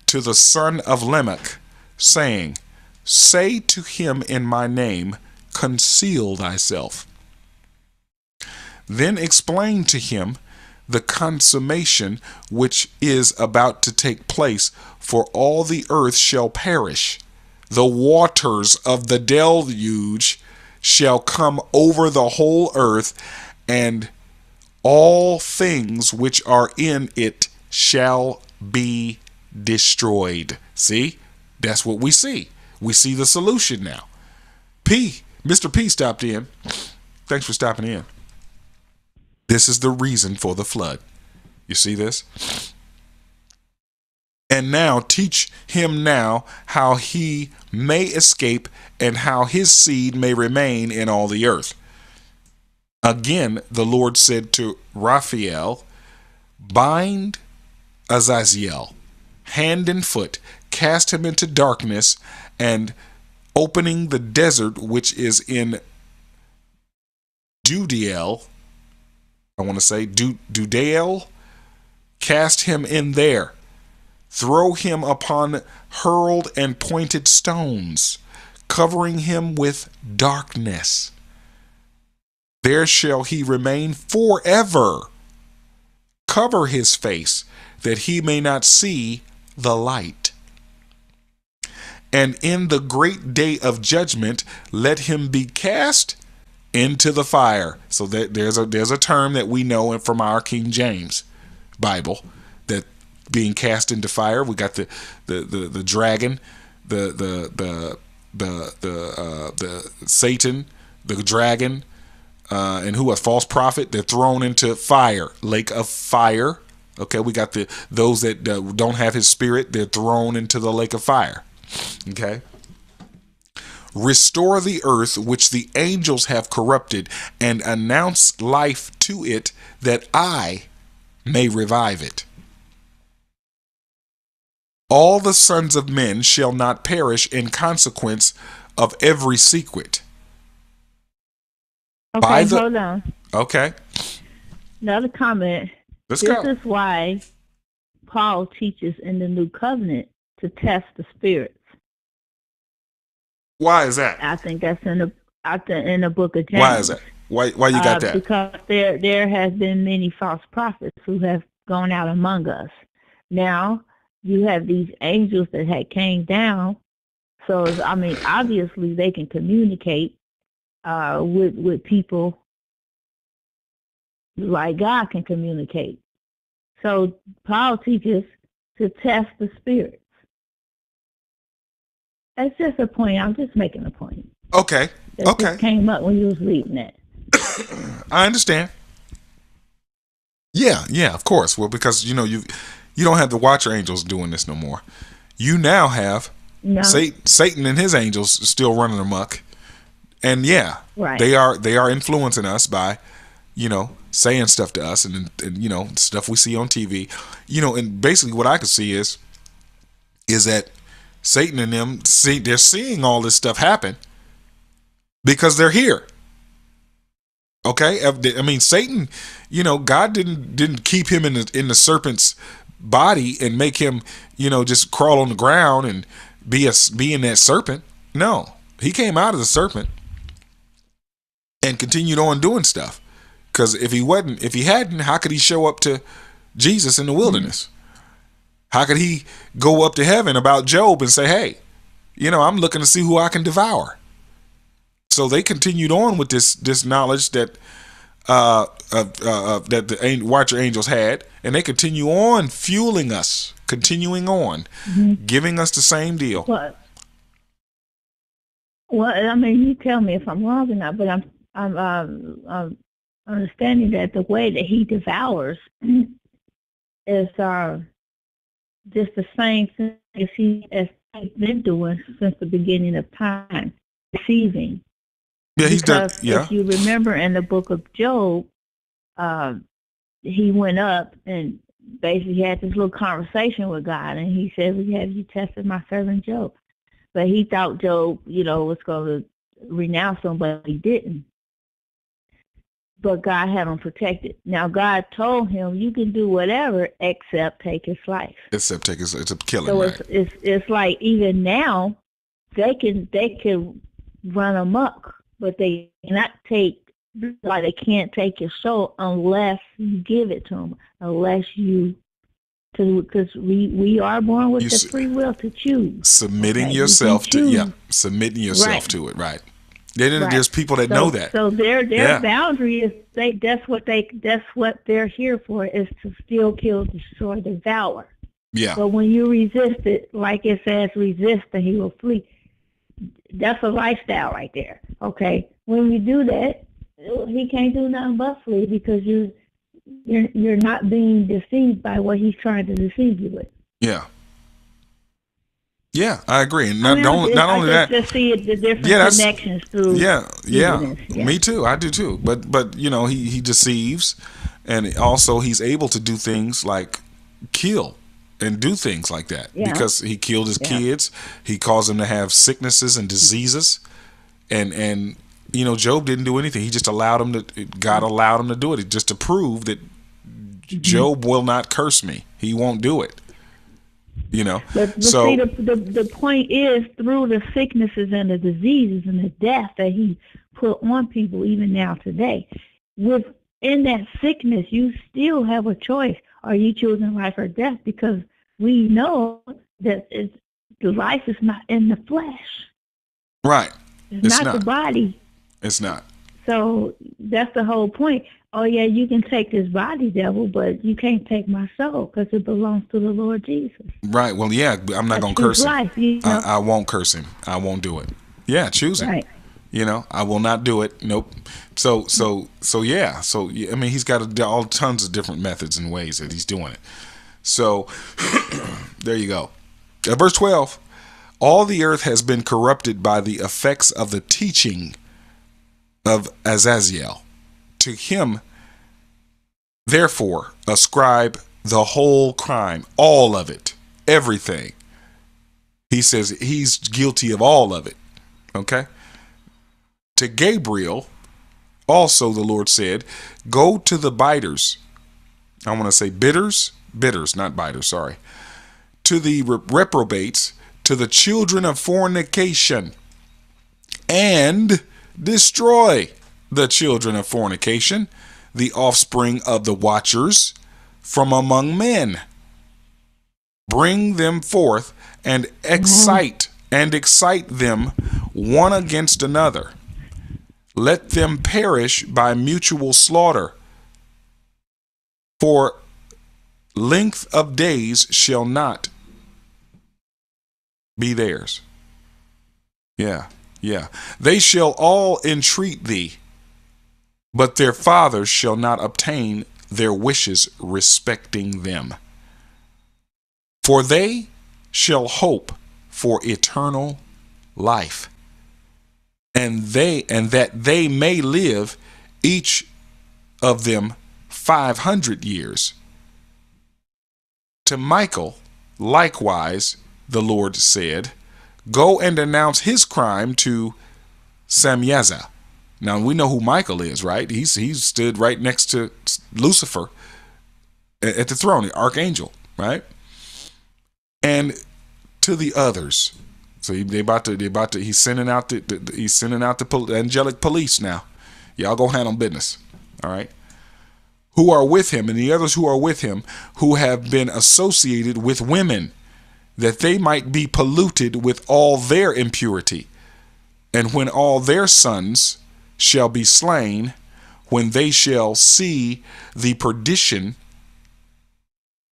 To the son of Lamech, saying, say to him in my name, conceal thyself. Then explain to him the consummation which is about to take place, for all the earth shall perish. The waters of the deluge shall come over the whole earth, and all things which are in it shall be destroyed. See? That's what we see. We see the solution now. Mr. P stopped in. Thanks for stopping in. This is the reason for the flood. You see this? And now teach him now how he may escape and how his seed may remain in all the earth. Again, the Lord said to Raphael, bind Azazel, hand and foot, cast him into darkness, and opening the desert which is in Dudael, Dudael, cast him in there. Throw him upon hurled and pointed stones, covering him with darkness. There shall he remain forever. Cover his face, that he may not see the light. And in the great day of judgment, let him be cast into the fire. So there's a term that we know from our King James Bible, that being cast into fire. We got the dragon, the Satan, the dragon, and who a false prophet. They're thrown into fire, lake of fire. Okay, we got those that don't have his spirit. They're thrown into the lake of fire. Okay. Restore the earth which the angels have corrupted, and announce life to it, that I may revive it. All the sons of men shall not perish in consequence of every secret. Okay, hold on. Okay. Another comment. Let's go. This is why Paul teaches in the New Covenant to test the spirits. Why is that? I think that's in the book of James. Why is that? Why you got that? Because there has been many false prophets who have gone out among us. Now, you have these angels that had came down. So I mean, obviously they can communicate with people like God can communicate. So Paul teaches to test the spirits. That's just a point. I'm just making a point. Okay. That Okay. just came up when you was reading that. I understand. Yeah, yeah, of course. Well, because you don't have the Watcher angels doing this no more. You now have No, Satan and his angels still running amok, and yeah, right. they are influencing us by saying stuff to us and stuff we see on TV. And basically what I could see is that Satan and them they're seeing all this stuff happen because they're here. Okay, I mean Satan, God didn't keep him in the serpent's body and make him, just crawl on the ground and be in that serpent. No, he came out of the serpent and continued on doing stuff. Because if he hadn't, how could he show up to Jesus in the wilderness? How could he go up to heaven about Job and say, "Hey, I'm looking to see who I can devour"? So they continued on with this knowledge that that the Watcher angels had, and they continue on fueling us, continuing on, giving us the same deal. Well, I mean, you tell me if I'm wrong or not, but I'm understanding that the way that he devours is just the same thing as he's been doing since the beginning of time, deceiving. Yeah, he's done. Because Yeah, if you remember in the book of Job, he went up and basically had this little conversation with God, and he said, "Have you tested my servant Job?" But he thought Job, was going to renounce him, but he didn't. But God had him protected. Now God told him, "You can do whatever except take his life." except it's a killing. So Right? it's like even now they can run amok, but they cannot they can't take your soul unless you give it to them, because we are born with the free will to choose. Submitting yourself submitting yourself to it, right? Then there's people that know that. So their boundary is that's what they're here for, is to steal, kill, destroy, devour. Yeah. But when you resist it, like it says, resist and he will flee. That's a lifestyle right there. Okay. When you do that, he can't do nothing but flee, because you're not being deceived by what he's trying to deceive you with. Yeah. Yeah, I agree. And not only that, just see the different connections through. Yeah. Me too. I do too. But he deceives, and also he's able to do things like kill and do things like that, because he killed his kids. He caused them to have sicknesses and diseases, and Job didn't do anything. He just allowed him to. God allowed him to do it, just to prove that Job will not curse me. He won't do it. But see, the point is, through the sicknesses and the diseases and the death that he put on people, even now today, within that sickness, you still have a choice. Are you choosing life or death? Because we know that the life is not in the flesh. Right. It's not the body. It's not. So that's the whole point. Oh, yeah, you can take this body, devil, but you can't take my soul, because it belongs to the Lord Jesus. Right. Well, yeah, I'm not going to curse him. Life, I won't curse him. I won't do it. Yeah, choose it. Right. I will not do it. Nope. So yeah. So, I mean, he's got all tons of different methods and ways that he's doing it. So, there you go. Verse 12. All the earth has been corrupted by the effects of the teaching of Azazel. To him, therefore, ascribe the whole crime, all of it, everything. He says he's guilty of all of it. Okay? To Gabriel, also the Lord said, go to the biters. I want to say bitters, not biters, sorry. To the reprobates, to the children of fornication, and destroy the children of fornication, the offspring of the watchers from among men. Bring them forth and excite them one against another. Let them perish by mutual slaughter. For length of days shall not be theirs. Yeah. They shall all entreat thee, but their fathers shall not obtain their wishes respecting them. For they shall hope for eternal life, and that they may live, each of them 500 years. To Michael, likewise, the Lord said, go and announce his crime to Samyaza. Now we know who Michael is, right? He stood right next to Lucifer at the throne, the archangel, right? And to the others. So he's sending out the angelic police now. Y'all go handle business. All right. Who are with him, and the others who are with him, who have been associated with women, that they might be polluted with all their impurity. And when all their sons shall be slain, when they shall see the perdition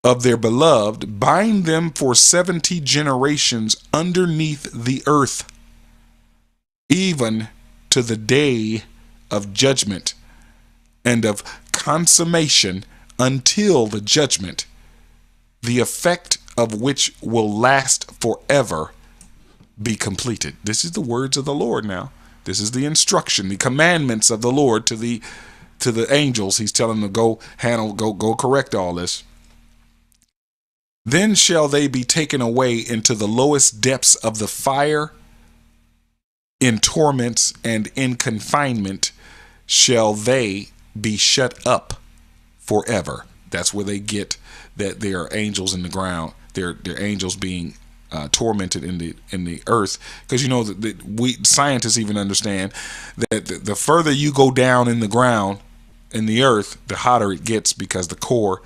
of their beloved, bind them for 70 generations underneath the earth, even to the day of judgment and of consummation, until the judgment, the effect of which will last forever, be completed. This is the words of the Lord now. This is the instruction, the commandments of the Lord to the angels. He's telling them to go correct all this. Then shall they be taken away into the lowest depths of the fire. In torments and in confinement shall they be shut up forever. That's where they get that they are angels in the ground. They're angels being tormented in the earth, because you know that we scientists even understand that the further you go down in the ground in the earth, the hotter it gets, because the core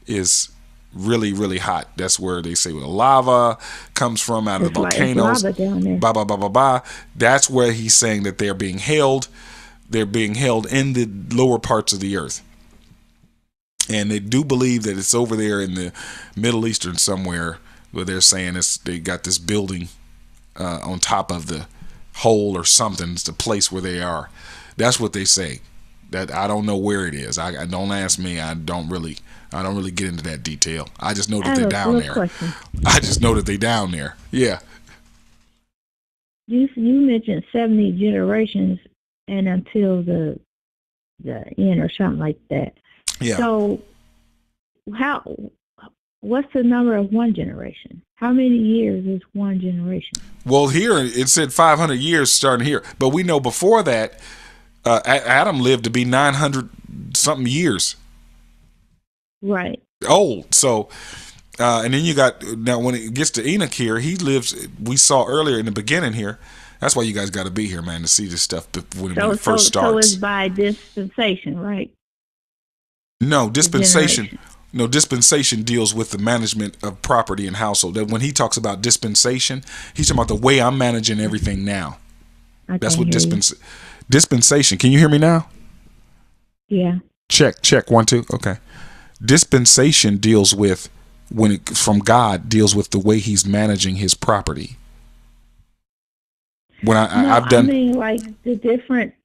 is really, really hot. That's where they say the lava comes from, out of the volcanoes. That's where he's saying that they're being held. They're being held in the lower parts of the earth. And they do believe that it's over there in the Middle Eastern somewhere, where they're saying they got this building on top of the hole or something. It's the place where they are. That's what they say. That I don't know where it is. I don't ask me. I don't really get into that detail. I just know that they're down there. Question. I just know that they're down there. Yeah. You mentioned 70 generations and until the end or something like that. Yeah. So what's the number of one generation? How many years is one generation? Well, here it said 500 years starting here, but we know before that Adam lived to be 900 something years. Right. Old. So and then you got, now when it gets to Enoch here, he lives, we saw earlier in the beginning here. That's why you guys got to be here, man, to see this stuff when it first starts. So it's by dispensation, right? No, dispensation deals with the management of property and household. That when he talks about dispensation, he's talking about the way I'm managing everything now. That's what dispensation. Can you hear me now? Yeah. Check 1 2. Okay. Dispensation deals with, from God, deals with the way he's managing his property. When I've done, I mean, like the different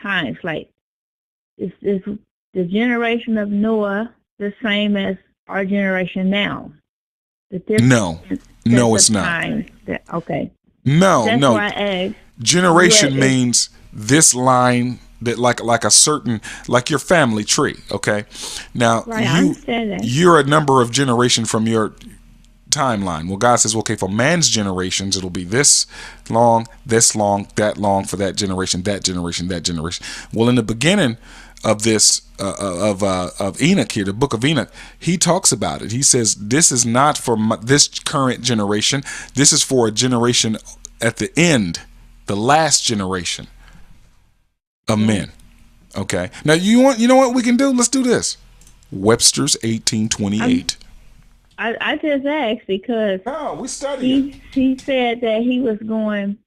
times, like is the generation of Noah the same as our generation now? No, it's not. Okay. No. Why I asked. Generation means this line that like a certain, like your family tree. Okay. Now right, I understand that. You're a number of generation from your timeline. Well, God says, okay, for man's generations, it'll be this long, that long for that generation, that generation. Well, in the beginning of this of Enoch here, the Book of Enoch, he talks about it. He says, this is not for this current generation. This is for a generation at the end, the last generation of men. Okay. Now you know what we can do? Let's do this. Webster's 1828. I just asked because No, we studying. he said that he was going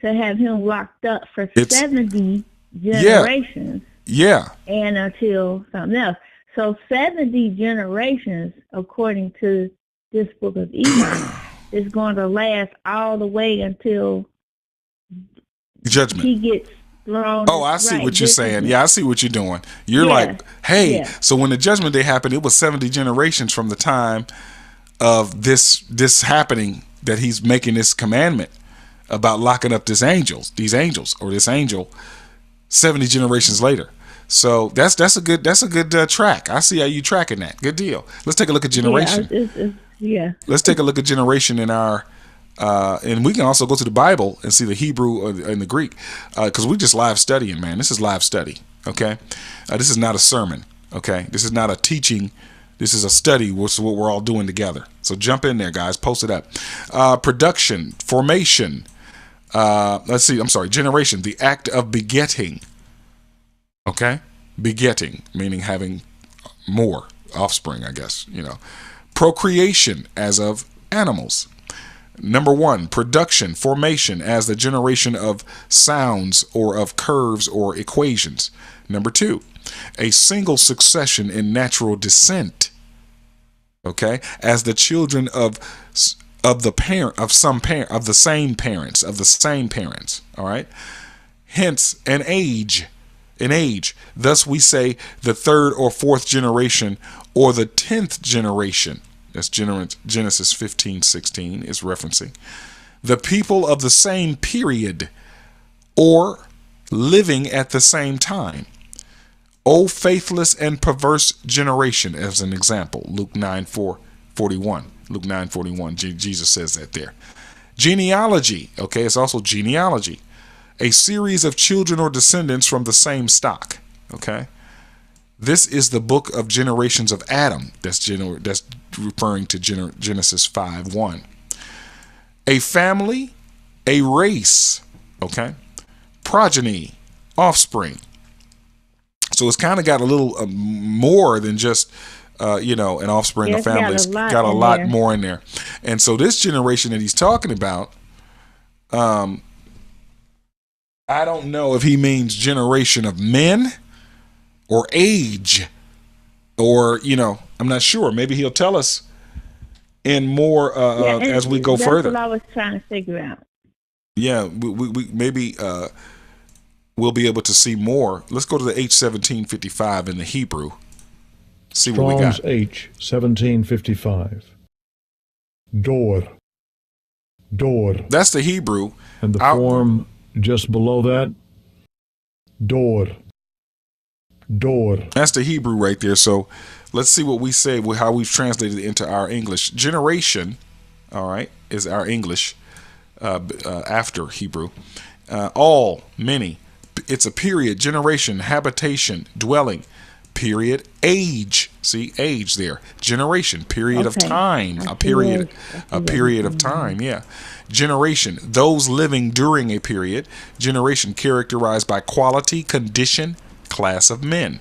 to have him locked up for It's 70 yeah, generations yeah. and until something else. So 70 generations, according to this book of Enoch, is going to last all the way until Judgment. he gets Oh, thrown I see right what you're saying. judgment. Yeah, I see what you're doing. You're Yeah, like, hey, yeah, so when the judgment day happened, it was 70 generations from the time of this happening that he's making this commandment about locking up these angels or this angel 70 generations later. So that's a good track. I see how you tracking that. Good deal. Let's take a look at yeah. generation. Yeah. Let's take a look at generation in our and we can also go to the Bible and see the Hebrew and the Greek because we just live studying, man. This is live study. Okay, this is not a sermon. Okay, this is not a teaching. This is a study, which is what we're all doing together. So jump in there, guys. Post it up. Production, formation. Let's see. I'm sorry. Generation, the act of begetting. Okay, begetting meaning having more offspring. I guess procreation as of animals. Number one, production, formation as the generation of sounds or of curves or equations. Number two, a single succession in natural descent. Okay, as the children of the parent of some parent of the same parents. All right. Hence, an age. Thus, we say the third or fourth generation or the 10th generation. That's Genesis 15:16 is referencing. The people of the same period or living at the same time. O faithless and perverse generation, as an example. Luke 9:41. Luke 9:41. Jesus says that there. Genealogy. Okay, it's also genealogy. A series of children or descendants from the same stock. Okay. This is the book of generations of Adam. That's referring to Genesis 5:1. A family, a race, okay? Progeny, offspring. So it's kind of got a little more than just, an offspring, Yeah, a it's family. got a It's lot got a in lot there. more in there. And so this generation that he's talking about, I don't know if he means generation of men or age or, I'm not sure. Maybe he'll tell us in more Yeah, as we go and that's further. what I was trying to figure out. Yeah, we maybe we'll be able to see more. Let's go to the H1755 in the Hebrew. See what we Strong's got. H 1755. Door. Door. That's the Hebrew. And the Out, form just below that, door. Door. that's the Hebrew right there. So let's see what we say, how we've translated it into our English. Generation, all right, is our English after Hebrew. All, many. It's a period, generation, habitation, dwelling, period, age. See, age there. Generation, period of Okay. time. I A see period, what- I see a what period you're of saying. time. Yeah. Generation, those living during a period. Generation characterized by quality, condition, class of men.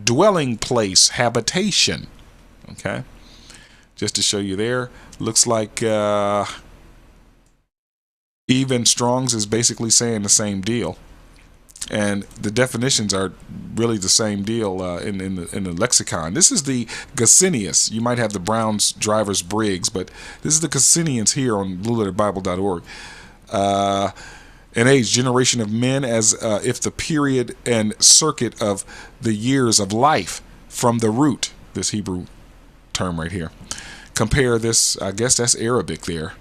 Dwelling place, habitation. Okay. Just to show you there. Looks like even Strong's is basically saying the same deal. And the definitions are really the same deal in the lexicon. This is the Gesenius. You might have the Brown's Drivers Briggs, but this is the Gesenius here on blueletterbible.org. An age, generation of men, as if the period and circuit of the years of life from the root, this Hebrew term right here. Compare this, I guess that's Arabic there.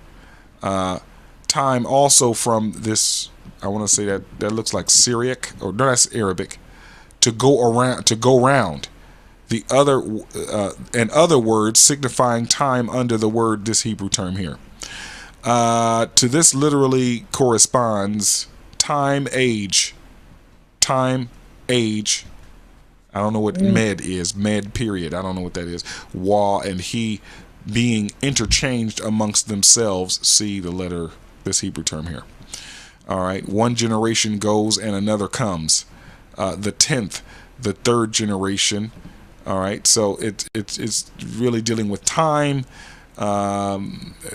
Time also from this, I want to say that looks like Syriac, or no, that's Arabic. To go round. The other and other words signifying time under the word, this Hebrew term here. To this literally corresponds time, age. Time, age. I don't know what med is. Med period. I don't know what that is. Wa and he being interchanged amongst themselves. See the letter, this Hebrew term here. All right. One generation goes and another comes. The 10th, the third generation. All right, so it's really dealing with time,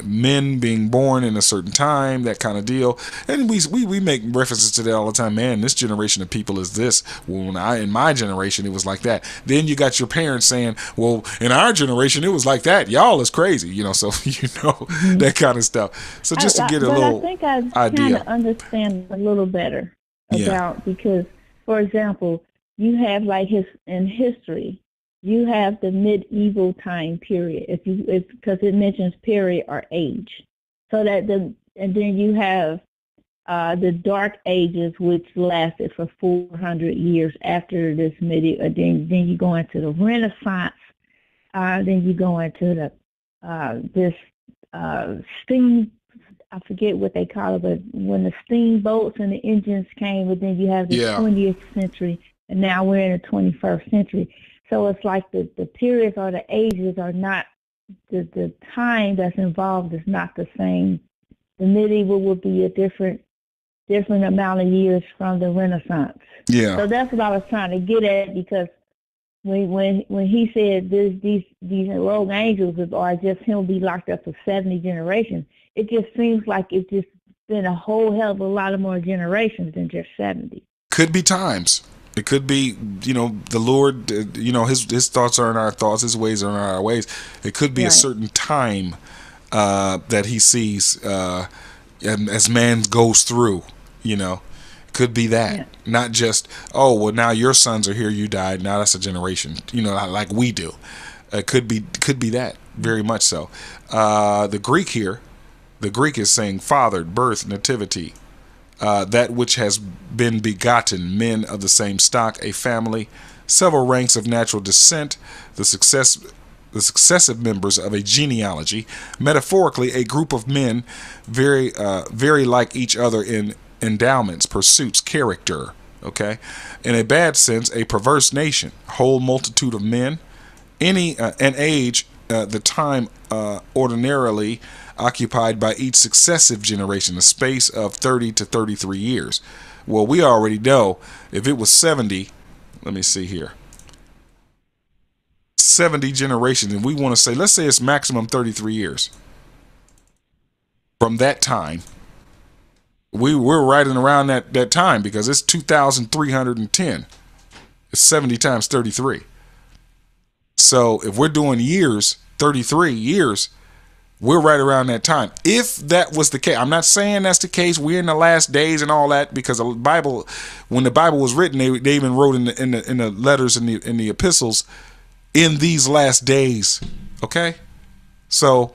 men being born in a certain time, that kind of deal. And we make references to that all the time. Man, this generation of people is this. Well, in my generation, it was like that. Then you got your parents saying, well, in our generation, it was like that. Y'all is crazy, so that kind of stuff. So just to get a little I think I idea. kind of understand a little better about, because, for example, you have like in history, you have the medieval time period, because it mentions period or age. So and then you have the Dark Ages, which lasted for 400 years after this medieval. Then you go into the Renaissance. Then you go into this steam. I forget what they call it, but when the steamboats and the engines came, but then you have the 20th century, and now we're in the 21st century. So it's like the periods or the ages are not, the time that's involved is not the same. The medieval would be a different amount of years from the Renaissance. Yeah. So that's what I was trying to get at, because when he said these rogue angels are just him be locked up for 70 generations, it just seems like it's just been a whole hell of a lot of more generations than just 70. Could be times. It could be, the Lord, his thoughts are in our thoughts, his ways are in our ways. It could be a certain time that he sees as man goes through, Could be that. Yeah. Not just, oh, well, now your sons are here, you died, now that's a generation, like we do. It could be that, very much so. The Greek is saying fathered, birth, nativity. That which has been begotten, men of the same stock, a family, several ranks of natural descent, the successive members of a genealogy, metaphorically a group of men very like each other in endowments, pursuits, character. Okay, in a bad sense, a perverse nation, whole multitude of men, an age, the time ordinarily occupied by each successive generation, a space of 30 to 33 years. Well, we already know if it was 70, let me see here, 70 generations, and we want to say, let's say it's maximum 33 years. From that time, we're right around that time, because it's 2,310. It's 70 times 33. So if we're doing years, 33 years, we're right around that time. If that was the case, I'm not saying that's the case. We're in the last days and all that, because the Bible, when the Bible was written, they even wrote in the letters in the epistles, in these last days. Okay, so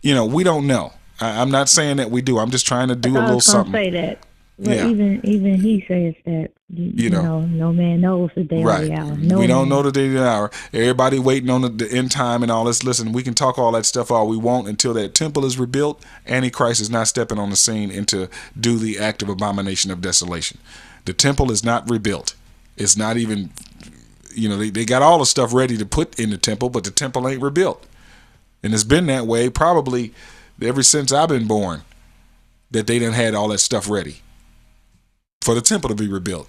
we don't know. I'm not saying that we do. I'm just trying to do a little something. Say that. Well, yeah. Even he says that no man knows the day or the hour. We don't know the day or the hour. Everybody waiting on the end time and all this. Listen, we can talk all that stuff all we want until that temple is rebuilt. Antichrist is not stepping on the scene and to do the act of abomination of desolation. The temple is not rebuilt. It's not even, they got all the stuff ready to put in the temple, but the temple ain't rebuilt. And it's been that way probably ever since I've been born, that they done had all that stuff ready for the temple to be rebuilt.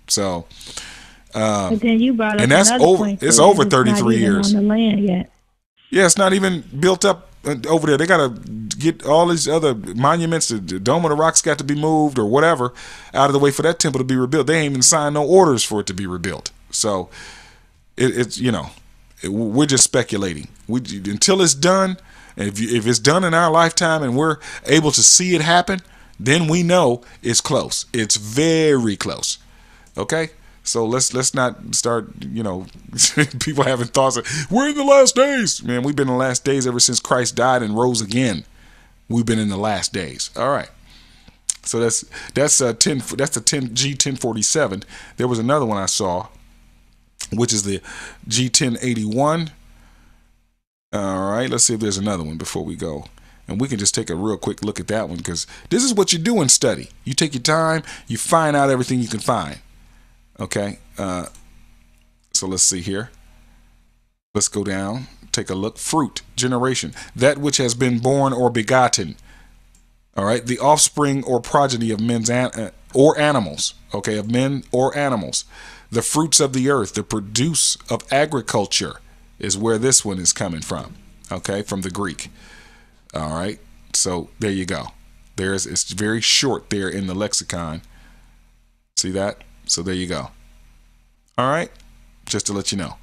So, but then you brought up, and that's over. It's over 33 years. On the land yet. Yeah, it's not even built up over there. They got to get all these other monuments. The Dome of the Rock's got to be moved or whatever out of the way for that temple to be rebuilt. They ain't even signed no orders for it to be rebuilt. So, it's we're just speculating. Until it's done, and if it's done in our lifetime and we're able to see it happen, then we know it's close. It's very close. Okay? So let's not start, people having thoughts of, we're in the last days. Man, we've been in the last days ever since Christ died and rose again. We've been in the last days. All right. So that's the G1047. There was another one I saw, which is the G1081. All right, let's see if there's another one before we go. And we can just take a real quick look at that one, because this is what you do in study. You take your time, you find out everything you can find. Okay, so let's see here. Let's go down, take a look. Fruit, generation, that which has been born or begotten. All right, the offspring or progeny of men's or animals, okay, of men or animals. The fruits of the earth, the produce of agriculture is where this one is coming from, okay, from the Greek. All right, so there you go. It's very short there in the lexicon. See that? So there you go. All right, just to let you know.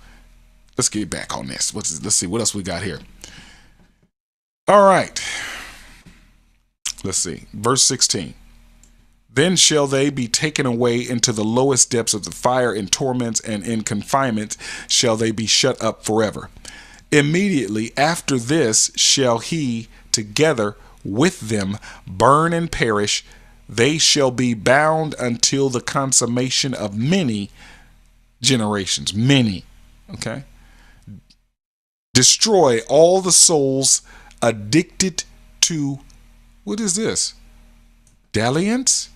Let's get back on this. Let's see what else we got here. All right. Let's see. Verse 16. Then shall they be taken away into the lowest depths of the fire in torments, and in confinement shall they be shut up forever. Immediately after this shall he together with them burn and perish. They shall be bound until the consummation of many generations. Many. Okay. Destroy all the souls addicted to, what is this? Dalliance?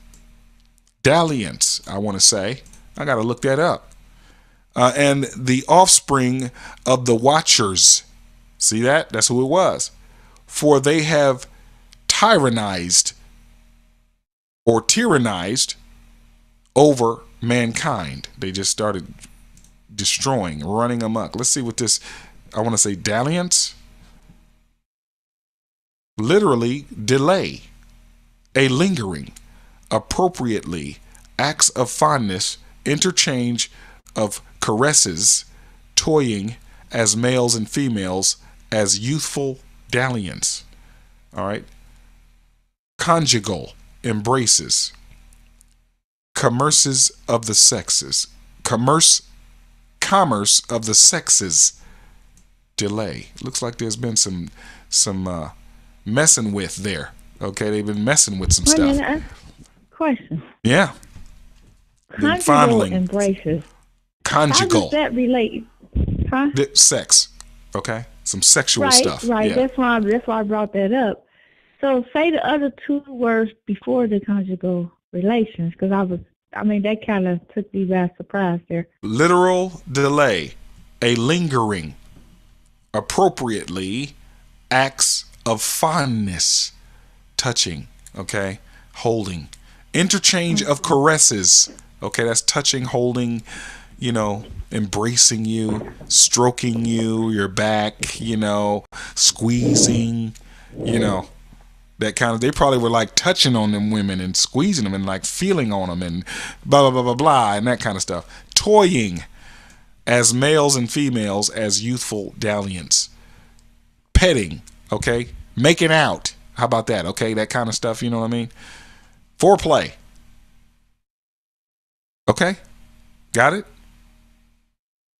Dalliance, I want to say. I got to look that up. And the offspring of the watchers. See that? That's who it was. For they have tyrannized over mankind. They just started destroying, running amok. Let's see what this, I want to say dalliance. Literally delay, a lingering, appropriately, acts of fondness, interchange of caresses, toying as males and females, as youthful dalliance. All right. Conjugal embraces, commerces of the sexes, commerce of the sexes, delay. Looks like there's been some messing with there. Okay, they've been messing with some stuff. Question. Yeah. Conjugal embraces. Conjugal. How does that relate? Huh? Sex. Okay, some sexual stuff. Right. Yeah. That's why I brought that up. So say the other two words before the conjugal relations, because that kind of took me by surprise there. Literal delay, a lingering, appropriately, acts of fondness, touching, okay, holding, interchange of caresses, okay, that's touching, holding, embracing you, stroking you, your back, squeezing, that kind of, they probably were like touching on them women and squeezing them and like feeling on them and blah, blah, blah, blah, blah, and that kind of stuff. Toying as males and females, as youthful dalliance. Petting, okay? Making out. How about that? Okay, that kind of stuff, you know what I mean? Foreplay. Okay? Got it?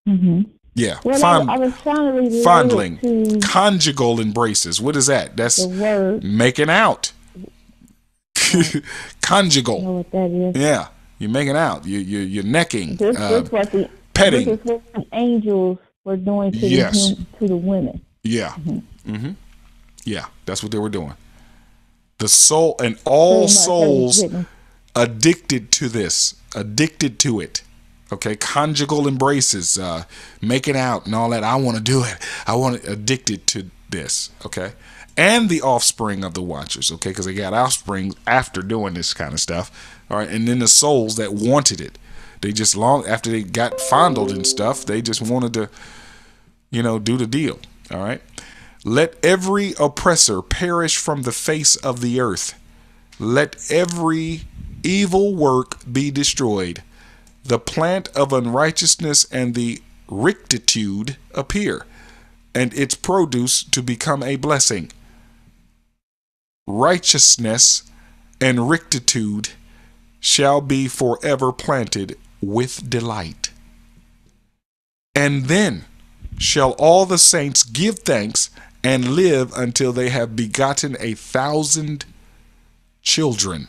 Mm-hmm. Yeah. Well, I was trying to relate fondling. to Conjugal embraces. What is that? That's the word. Making out. Conjugal. I know what that is. Yeah. You're making out. You're necking. This petting. This is what the angels were doing to the women. Yeah. Mm-hmm. Yeah. That's what they were doing. The soul and all souls addicted to this, addicted to it. Okay, conjugal embraces, making out and all that. I want to do it. I want it, addicted to this. Okay, and the offspring of the watchers. Okay, because they got offspring after doing this kind of stuff. All right, and then the souls that wanted it. They just after they got fondled and stuff. They just wanted to, do the deal. All right. Let every oppressor perish from the face of the earth. Let every evil work be destroyed. The plant of unrighteousness and the rectitude appear, and its produce to become a blessing. Righteousness and rectitude shall be forever planted with delight. And then shall all the saints give thanks and live until they have begotten 1,000 children,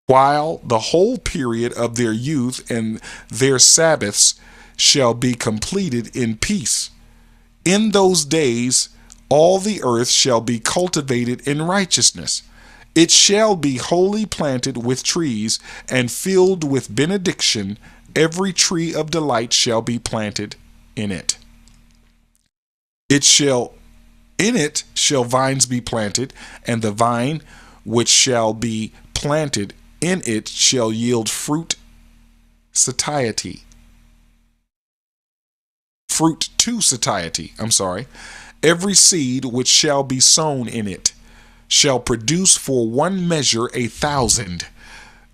while the whole period of their youth and their Sabbaths shall be completed in peace. In those days all the earth shall be cultivated in righteousness. It shall be wholly planted with trees and filled with benediction. Every tree of delight shall be planted in it. In it shall vines be planted, and the vine which shall be planted in it shall yield fruit satiety. Fruit to satiety, I'm sorry. Every seed which shall be sown in it shall produce for 1 measure 1,000,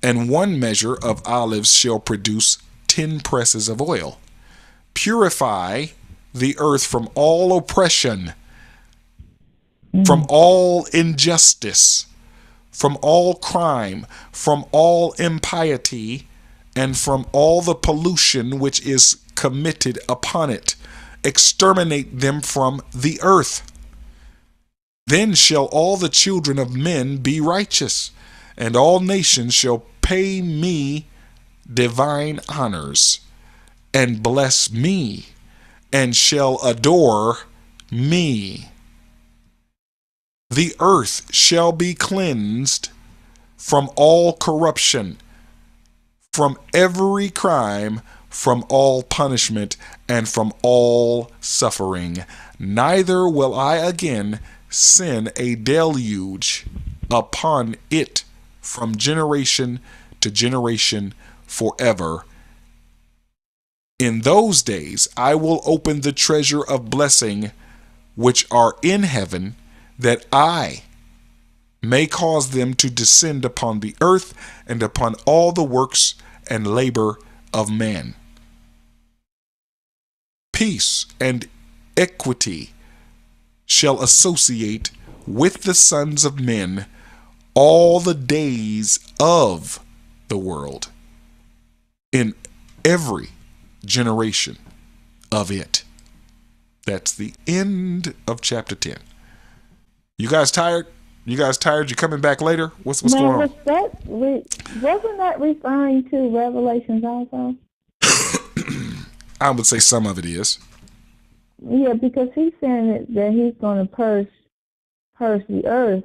and 1 measure of olives shall produce 10 presses of oil. Purify the earth from all oppression, from all injustice, from all crime, from all impiety, and from all the pollution which is committed upon it. Exterminate them from the earth. Then shall all the children of men be righteous, and all nations shall pay me divine honors, and bless me, and shall adore me. The earth shall be cleansed from all corruption, from every crime, from all punishment, and from all suffering. Neither will I again send a deluge upon it from generation to generation forever. In those days I will open the treasure of blessing which are in heaven, that I may cause them to descend upon the earth and upon all the works and labor of men. Peace and equity shall associate with the sons of men all the days of the world, in every generation of it. That's the end of chapter 10. You guys tired? You coming back later? What's going on? Wasn't that referring to Revelations also? I would say some of it is. Yeah, because he's saying that he's going to purge the earth.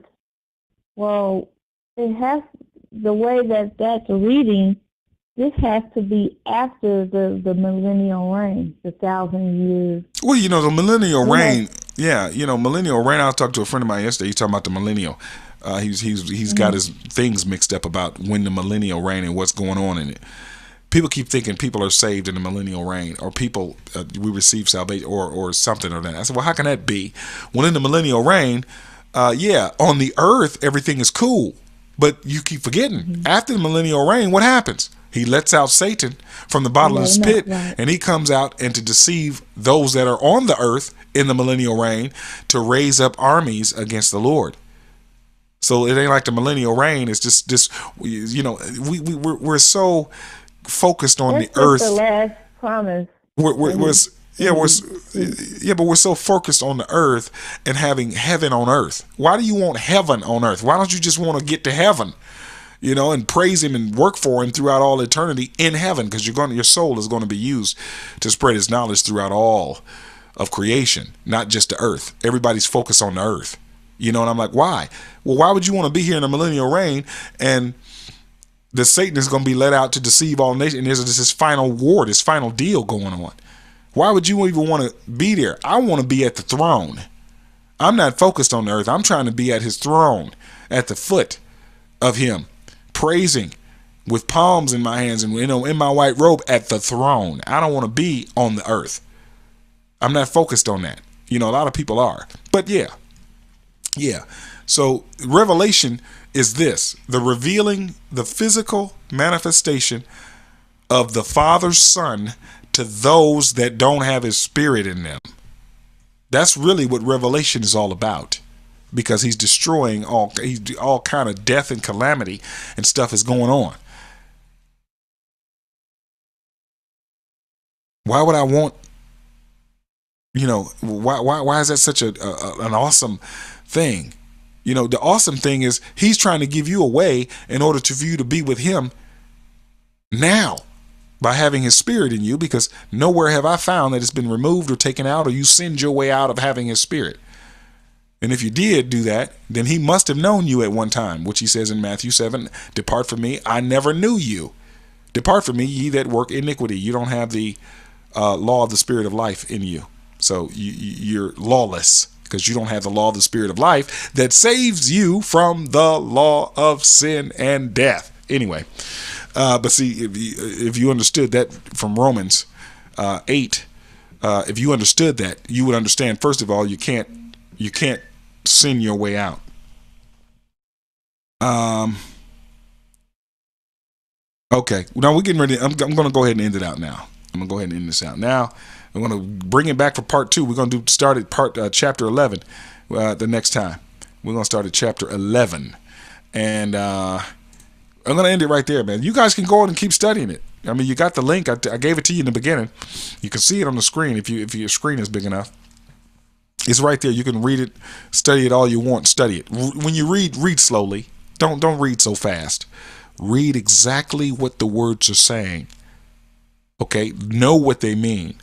Well, it has, the way that's reading, this has to be after the millennial reign, the 1,000 years. Well, the millennial reign. Yeah, millennial reign. I was talking to a friend of mine yesterday. He's talking about the millennial. He's got his things mixed up about when the millennial reign and what's going on in it. People keep thinking people are saved in the millennial reign, or people we receive salvation, or something or that. I said, well, how can that be? Well, in the millennial reign, on the earth everything is cool, but you keep forgetting after the millennial reign, what happens? He lets out Satan from the bottomless pit, and he comes out and to deceive those that are on the earth in the millennial reign to raise up armies against the Lord. So it ain't like the millennial reign. It's just we're so focused on the earth. The last promise. But we're so focused on the earth and having heaven on earth. Why do you want heaven on earth? Why don't you just want to get to heaven? And praise him and work for him throughout all eternity in heaven, because your soul is going to be used to spread his knowledge throughout all of creation, not just the earth. Everybody's focused on the earth. And I'm like, why? Well, why would you want to be here in the millennial reign and the Satan is going to be let out to deceive all nations, and there's this final war, this final deal going on? Why would you even want to be there? I want to be at the throne. I'm not focused on the earth. I'm trying to be at his throne, at the foot of him, praising with palms in my hands and in my white robe at the throne. I don't want to be on the earth. I'm not focused on that. A lot of people are. But yeah. So Revelation is this: the revealing, the physical manifestation of the Father's Son to those that don't have his spirit in them. That's really what Revelation is all about, because he's destroying all kind of death and calamity and stuff is going on. Why would I want, why is that such an awesome thing? The awesome thing is he's trying to give you a way in order for you to be with him now, by having his spirit in you, because nowhere have I found that it's been removed or taken out, or you sinned your way out of having his spirit. And if you did do that, then he must have known you at one time, which he says in Matthew 7, depart from me, I never knew you. Depart from me, ye that work iniquity. You don't have the law of the spirit of life in you. So you're lawless, because you don't have the law of the spirit of life that saves you from the law of sin and death. Anyway, but see, if you understood that from Romans 8, if you understood that, you would understand. First of all, you can't sin your way out. Okay, now we're getting ready. I'm going to go ahead and end it out now. I'm going to go ahead and end this out now. I'm going to bring it back for part 2. We're going to start at chapter 11 the next time. We're going to start at chapter 11, and I'm going to end it right there, man. You guys can go on and keep studying it. I mean, you got the link. I gave it to you in the beginning. You can see it on the screen if your screen is big enough. It's right there. You can read it, study it all you want. Study it. When you read slowly. Don't read so fast. Read exactly what the words are saying. Okay? Know what they mean.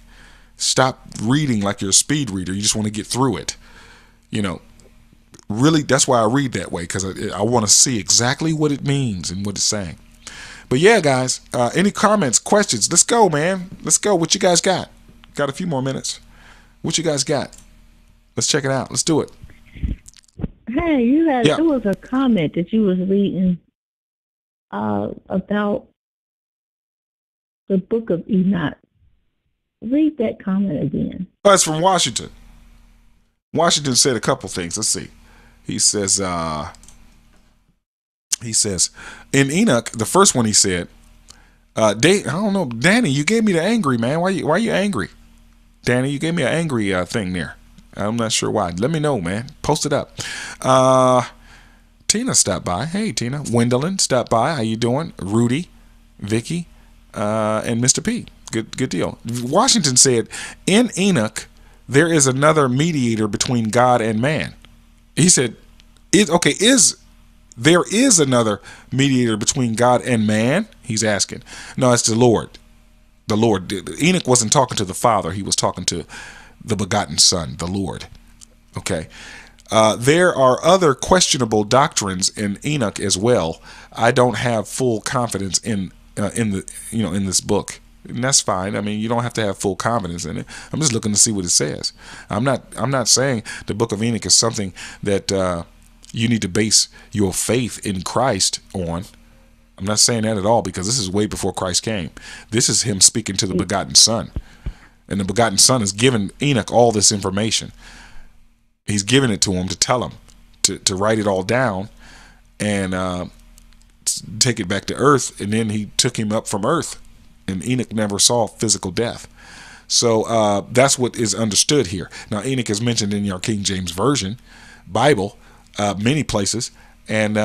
Stop reading like you're a speed reader. You just want to get through it. Really, that's why I read that way, because I want to see exactly what it means and what it's saying. But yeah, guys, any comments, questions? Let's go, man. Let's go. What you guys got? Got a few more minutes. What you guys got? Let's check it out. Let's do it. Hey, there was a comment that you was reading about the Book of Enoch. Read that comment again. Oh, it's from Washington. Washington said a couple things. Let's see. He says, in Enoch, the first one he said, I don't know, Danny, you gave me the angry, man. Why are you angry? Danny, you gave me an angry thing there. I'm not sure why. Let me know, man. Post it up. Tina stopped by. Hey, Tina. Gwendolyn stopped by. How you doing? Rudy, Vicky, and Mr. P. Good deal. Washington said, in Enoch, there is another mediator between God and man. He said, there is another mediator between God and man? He's asking. No, it's the Lord. The Lord. Enoch wasn't talking to the Father. He was talking to the begotten Son, the Lord. Okay. There are other questionable doctrines in Enoch as well. I don't have full confidence in this book. And that's fine. I mean, you don't have to have full confidence in it. I'm just looking to see what it says. I'm not saying the Book of Enoch is something that you need to base your faith in Christ on. I'm not saying that at all, because this is way before Christ came. This is him speaking to the begotten Son. And the begotten Son has given Enoch all this information. He's given it to him to tell him to write it all down and take it back to earth. And then he took him up from earth. And Enoch never saw physical death. So that's what is understood here. Now, Enoch is mentioned in your King James Version Bible, many places, and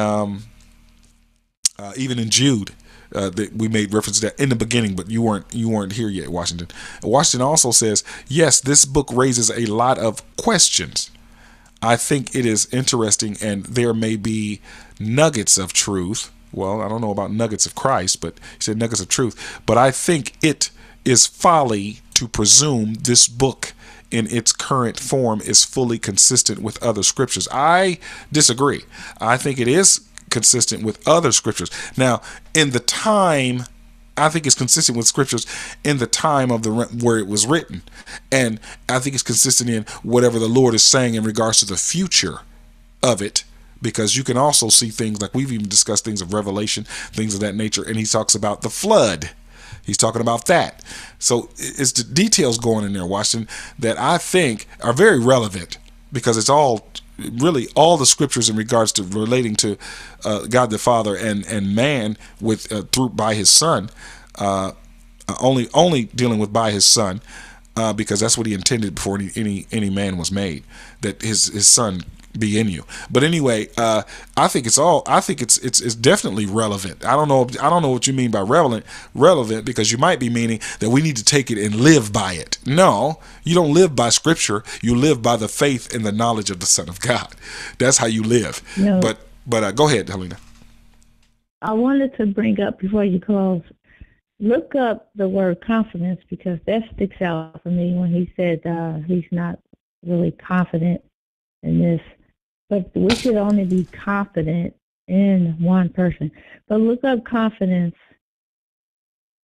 even in Jude, that we made reference to that in the beginning, but you weren't here yet, Washington. Washington also says, yes, this book raises a lot of questions. I think it is interesting, and there may be nuggets of truth. Well, I don't know about nuggets of Christ, but he said nuggets of truth. But I think it is folly to presume this book in its current form is fully consistent with other scriptures. I disagree. I think it is consistent with other scriptures. Now, in the time, I think it's consistent with scriptures in the time of where it was written. And I think it's consistent in whatever the Lord is saying in regards to the future of it. Because you can also see things like we've even discussed things of Revelation, things of that nature. And he talks about the flood. He's talking about that. So it's the details going in there, Washington, that I think are very relevant, because it's all really all the scriptures in regards to relating to God the Father and man with by his Son, only dealing with by his Son, because that's what he intended before any man was made, that his Son be in you. But anyway, I think it's definitely relevant. I don't know what you mean by relevant, because you might be meaning that we need to take it and live by it. No, you don't live by scripture. You live by the faith and the knowledge of the Son of God. That's how you live. No. But go ahead, Helena. I wanted to bring up, before you close, look up the word confidence, because that sticks out for me when he said he's not really confident in this. But we should only be confident in one person. But look up confidence.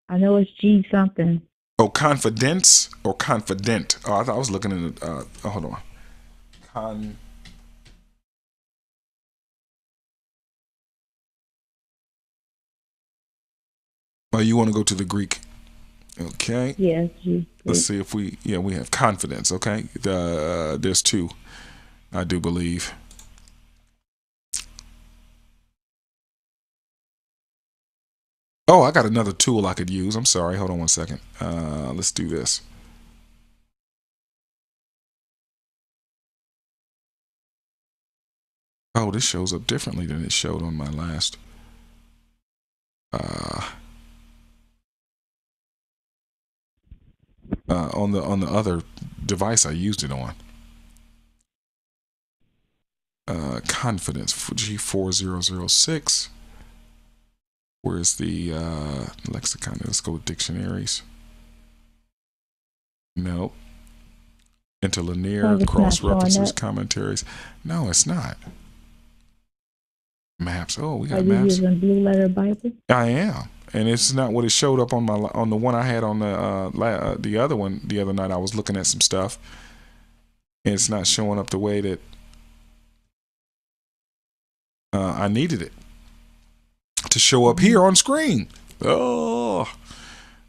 I know it's G something. Oh, confidence or confident? Oh, I thought I was looking at it. Hold on. Oh, you want to go to the Greek? Okay. Yes, you. Let's see if we have confidence. Okay. There's two, I do believe. Oh, I got another tool I could use. I'm sorry. Hold on one second. Let's do this. Oh, this shows up differently than it showed on my last. On the other device I used it on. Confidence G4006. Where's the lexicon? Let's go with dictionaries. No. Interlinear, cross references, commentaries. No, it's not. Maps. Oh, we got Are maps. you using Blue Letter Bible? I am, and it's not what it showed up on the one I had on the other one the other night. I was looking at some stuff, and it's not showing up the way that I needed it to show up here on screen. Oh,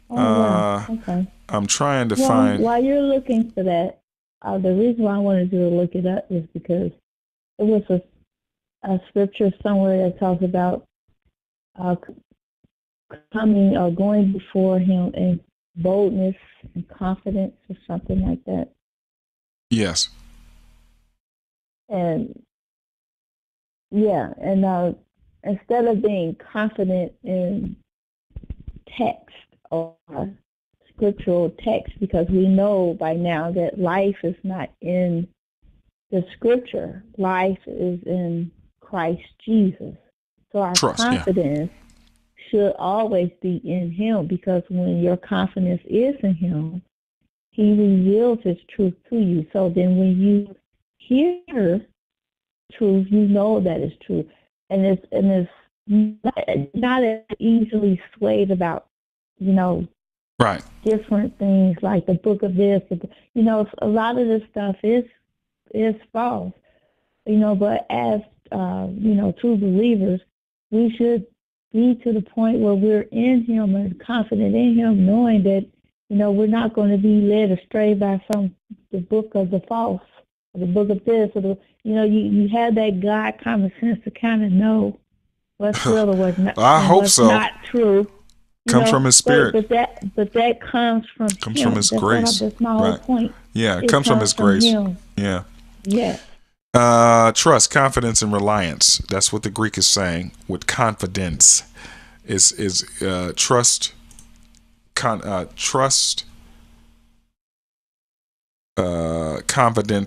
wow. Okay. I'm trying to find. While you're looking for that, the reason why I wanted you to look it up is because it was a scripture somewhere that talks about coming or going before him in boldness and confidence or something like that. Yes. And yeah, and instead of being confident in text or scriptural text, because we know by now that life is not in the scripture, life is in Christ Jesus. So our confidence should always be in him, because when your confidence is in him, he reveals his truth to you. So then when you hear truth, you know that it's true. And it's not as easily swayed about, right, different things like the book of this. A lot of this stuff is false. But as true believers, we should be to the point where we're in him and confident in him, knowing that, we're not going to be led astray by the book of the false, or the book of this, or you have that God common sense to kind of know what's real or what's not. I hope what's so. Not true. Comes from his spirit. But that comes from comes him. from his grace. That's my whole point. Yeah, it comes from his grace. Him. Yeah. Yes. Trust, confidence, and reliance. That's what the Greek is saying. With confidence, is trust, confidence,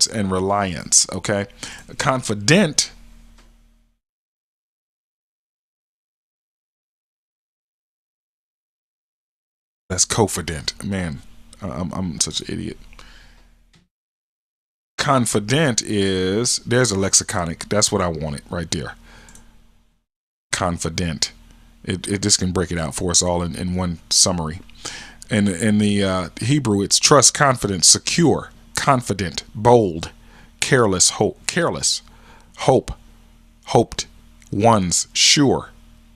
and reliance. Okay, confident. That's confident. Man, I'm such an idiot. Confident is, there's a lexiconic. That's what I wanted right there. Confident. It just can break it out for us all in one summary. And in the Hebrew, it's trust, confidence, secure, confident, bold, careless, hope, hoped, ones, sure.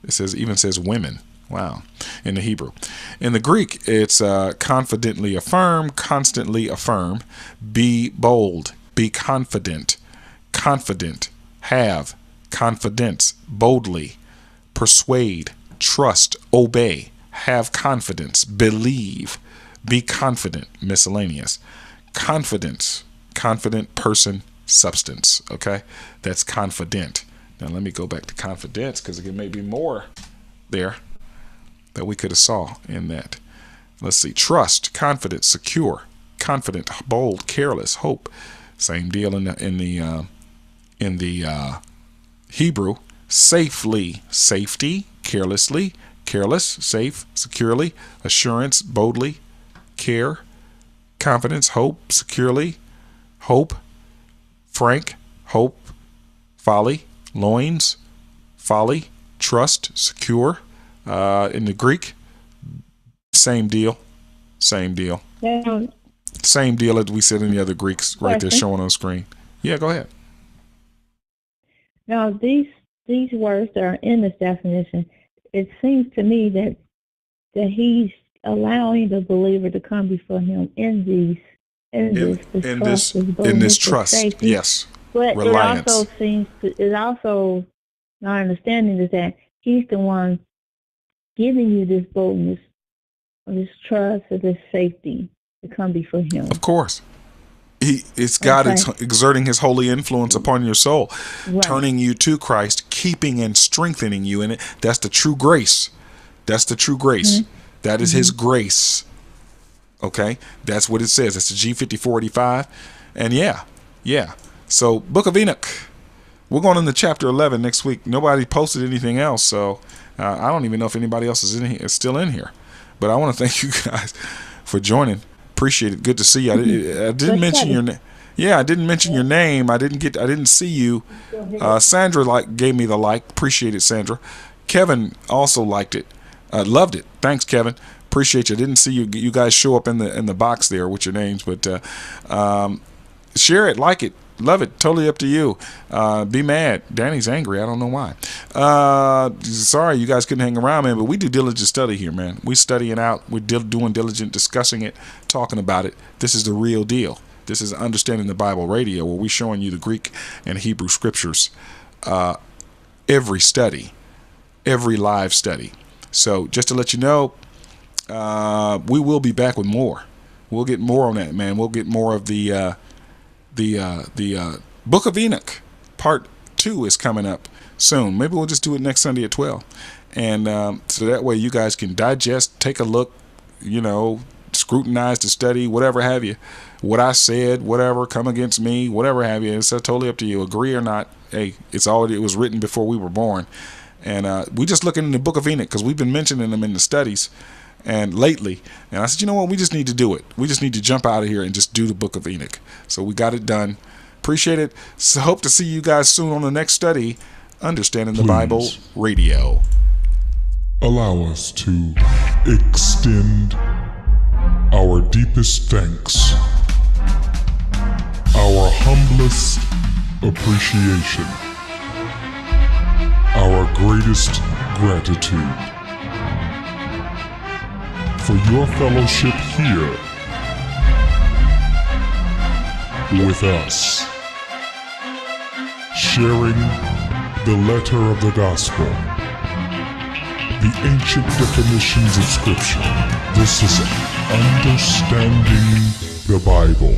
It even says women. Wow. In the Hebrew. In the Greek, it's confidently affirm, constantly affirm, be bold, be confident, have, confidence, boldly, persuade, trust, obey, have confidence, believe, be confident, miscellaneous. Confidence, confident person, substance. Okay? That's confident. Now let me go back to confidence, because it may be more there that we could have saw in that. Let's see. Trust, confident, secure, confident, bold, careless, hope. Same deal in the Hebrew. Safely, safety, carelessly, careless, safe, securely, assurance, boldly, care, confidence, hope, securely, hope, frank, hope, folly, loins, folly, trust, secure. In the Greek, same deal. Yeah. Same deal as we said in the other Greeks right there showing on the screen. Yeah, go ahead. Now, these words that are in this definition, it seems to me that that he's allowing the believer to come before him in this trust, this in this boldness, this trust, safety. yes, But reliance. it also my understanding is that he's the one giving you this boldness, or this trust, or this safety to come before him. Of course. It's God exerting his holy influence upon your soul, turning you to Christ, keeping and strengthening you in it. That's the true grace. That's the true grace. Mm-hmm. That is his grace. Okay? That's what it says. It's the G5485. And yeah. So, Book of Enoch. We're going into chapter 11 next week. Nobody posted anything else, so I don't even know if anybody else is still in here. But I want to thank you guys for joining. Appreciate it. Good to see you. I didn't mention your name. Yeah, I didn't mention your name. I didn't see you. Sandra gave me the like. Appreciate it, Sandra. Kevin also liked it. Loved it. Thanks, Kevin. Appreciate you. I didn't see you guys show up in the box there with your names, but share it, like it, love it. Totally up to you. Be mad. Danny's angry. I don't know why. Sorry you guys couldn't hang around, man, but we do diligent study here, man. We studying out. We're doing diligent, discussing it, talking about it. This is the real deal. This is Understanding the Bible Radio, where we're showing you the Greek and Hebrew scriptures every study, every live study. So just to let you know, we will be back with more. We'll get more on that, man. We'll get more of the Book of Enoch. Part 2 is coming up soon. Maybe we'll just do it next Sunday at 12. And so that way you guys can digest, take a look, scrutinize the study, whatever have you. What I said, whatever, come against me, whatever have you. It's totally up to you. Agree or not. Hey, it was written before we were born. And we just looking in the Book of Enoch because we've been mentioning them in the studies and lately. And I said, you know what? We just need to do it. We just need to jump out of here and just do the Book of Enoch. So we got it done. Appreciate it. So hope to see you guys soon on the next study, Understanding the Bible Radio. Allow us to extend our deepest thanks, our humblest appreciation, our greatest gratitude for your fellowship here with us, sharing the letter of the gospel, the ancient definitions of Scripture. This is Understanding the Bible.